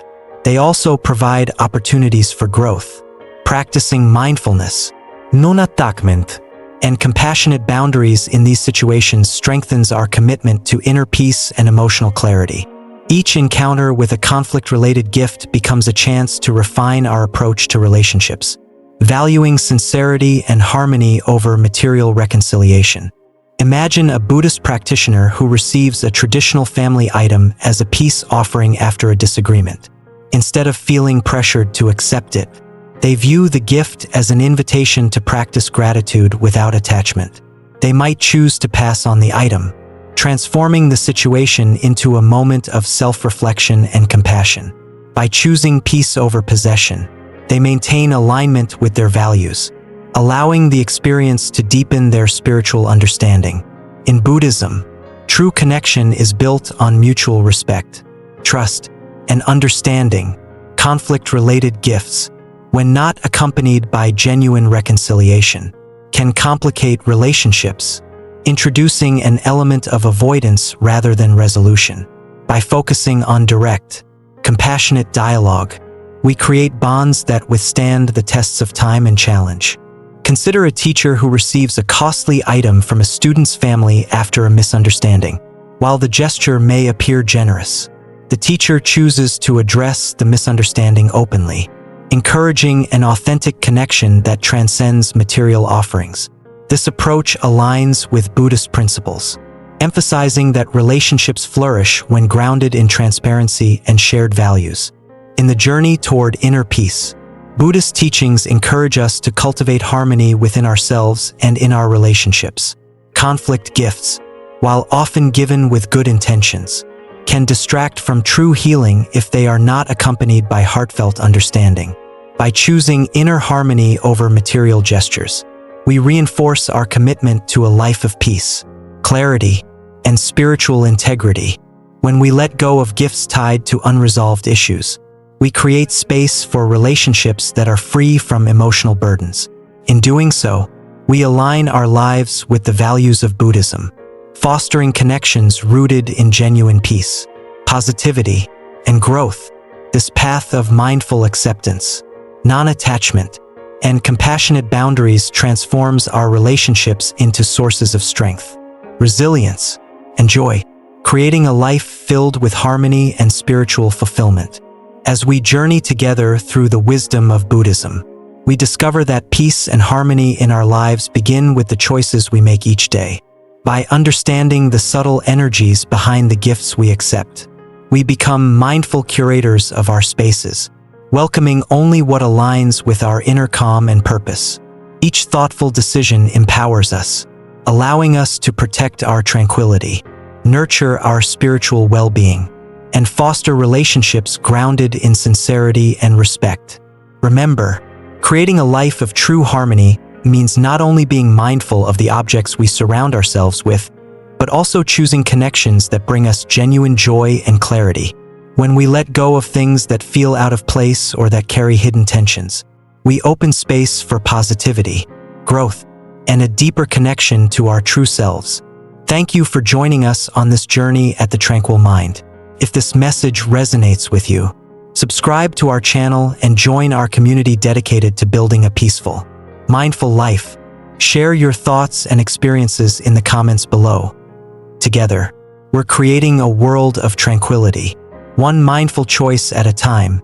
they also provide opportunities for growth. Practicing mindfulness, non-attachment, and compassionate boundaries in these situations strengthens our commitment to inner peace and emotional clarity. Each encounter with a conflict-related gift becomes a chance to refine our approach to relationships, valuing sincerity and harmony over material reconciliation. Imagine a Buddhist practitioner who receives a traditional family item as a peace offering after a disagreement. Instead of feeling pressured to accept it, they view the gift as an invitation to practice gratitude without attachment. They might choose to pass on the item, transforming the situation into a moment of self-reflection and compassion. By choosing peace over possession, they maintain alignment with their values, allowing the experience to deepen their spiritual understanding. In Buddhism, true connection is built on mutual respect, trust, and understanding. Conflict-related gifts, when not accompanied by genuine reconciliation, can complicate relationships, introducing an element of avoidance rather than resolution. By focusing on direct, compassionate dialogue, we create bonds that withstand the tests of time and challenge. Consider a teacher who receives a costly item from a student's family after a misunderstanding. While the gesture may appear generous, the teacher chooses to address the misunderstanding openly, encouraging an authentic connection that transcends material offerings. This approach aligns with Buddhist principles, emphasizing that relationships flourish when grounded in transparency and shared values. In the journey toward inner peace, Buddhist teachings encourage us to cultivate harmony within ourselves and in our relationships. Conflict gifts, while often given with good intentions, can distract from true healing if they are not accompanied by heartfelt understanding. By choosing inner harmony over material gestures, we reinforce our commitment to a life of peace, clarity, and spiritual integrity. When we let go of gifts tied to unresolved issues, we create space for relationships that are free from emotional burdens. In doing so, we align our lives with the values of Buddhism, fostering connections rooted in genuine peace, positivity, and growth. This path of mindful acceptance, non-attachment, and compassionate boundaries transforms our relationships into sources of strength, resilience, and joy, creating a life filled with harmony and spiritual fulfillment. As we journey together through the wisdom of Buddhism, we discover that peace and harmony in our lives begin with the choices we make each day. By understanding the subtle energies behind the gifts we accept, we become mindful curators of our spaces, welcoming only what aligns with our inner calm and purpose. Each thoughtful decision empowers us, allowing us to protect our tranquility, nurture our spiritual well-being, and foster relationships grounded in sincerity and respect. Remember, creating a life of true harmony means not only being mindful of the objects we surround ourselves with, but also choosing connections that bring us genuine joy and clarity. When we let go of things that feel out of place or that carry hidden tensions, we open space for positivity, growth, and a deeper connection to our true selves. Thank you for joining us on this journey at the Tranquil Mind. If this message resonates with you, subscribe to our channel and join our community dedicated to building a peaceful, mindful life. Share your thoughts and experiences in the comments below. Together, we're creating a world of tranquility, one mindful choice at a time.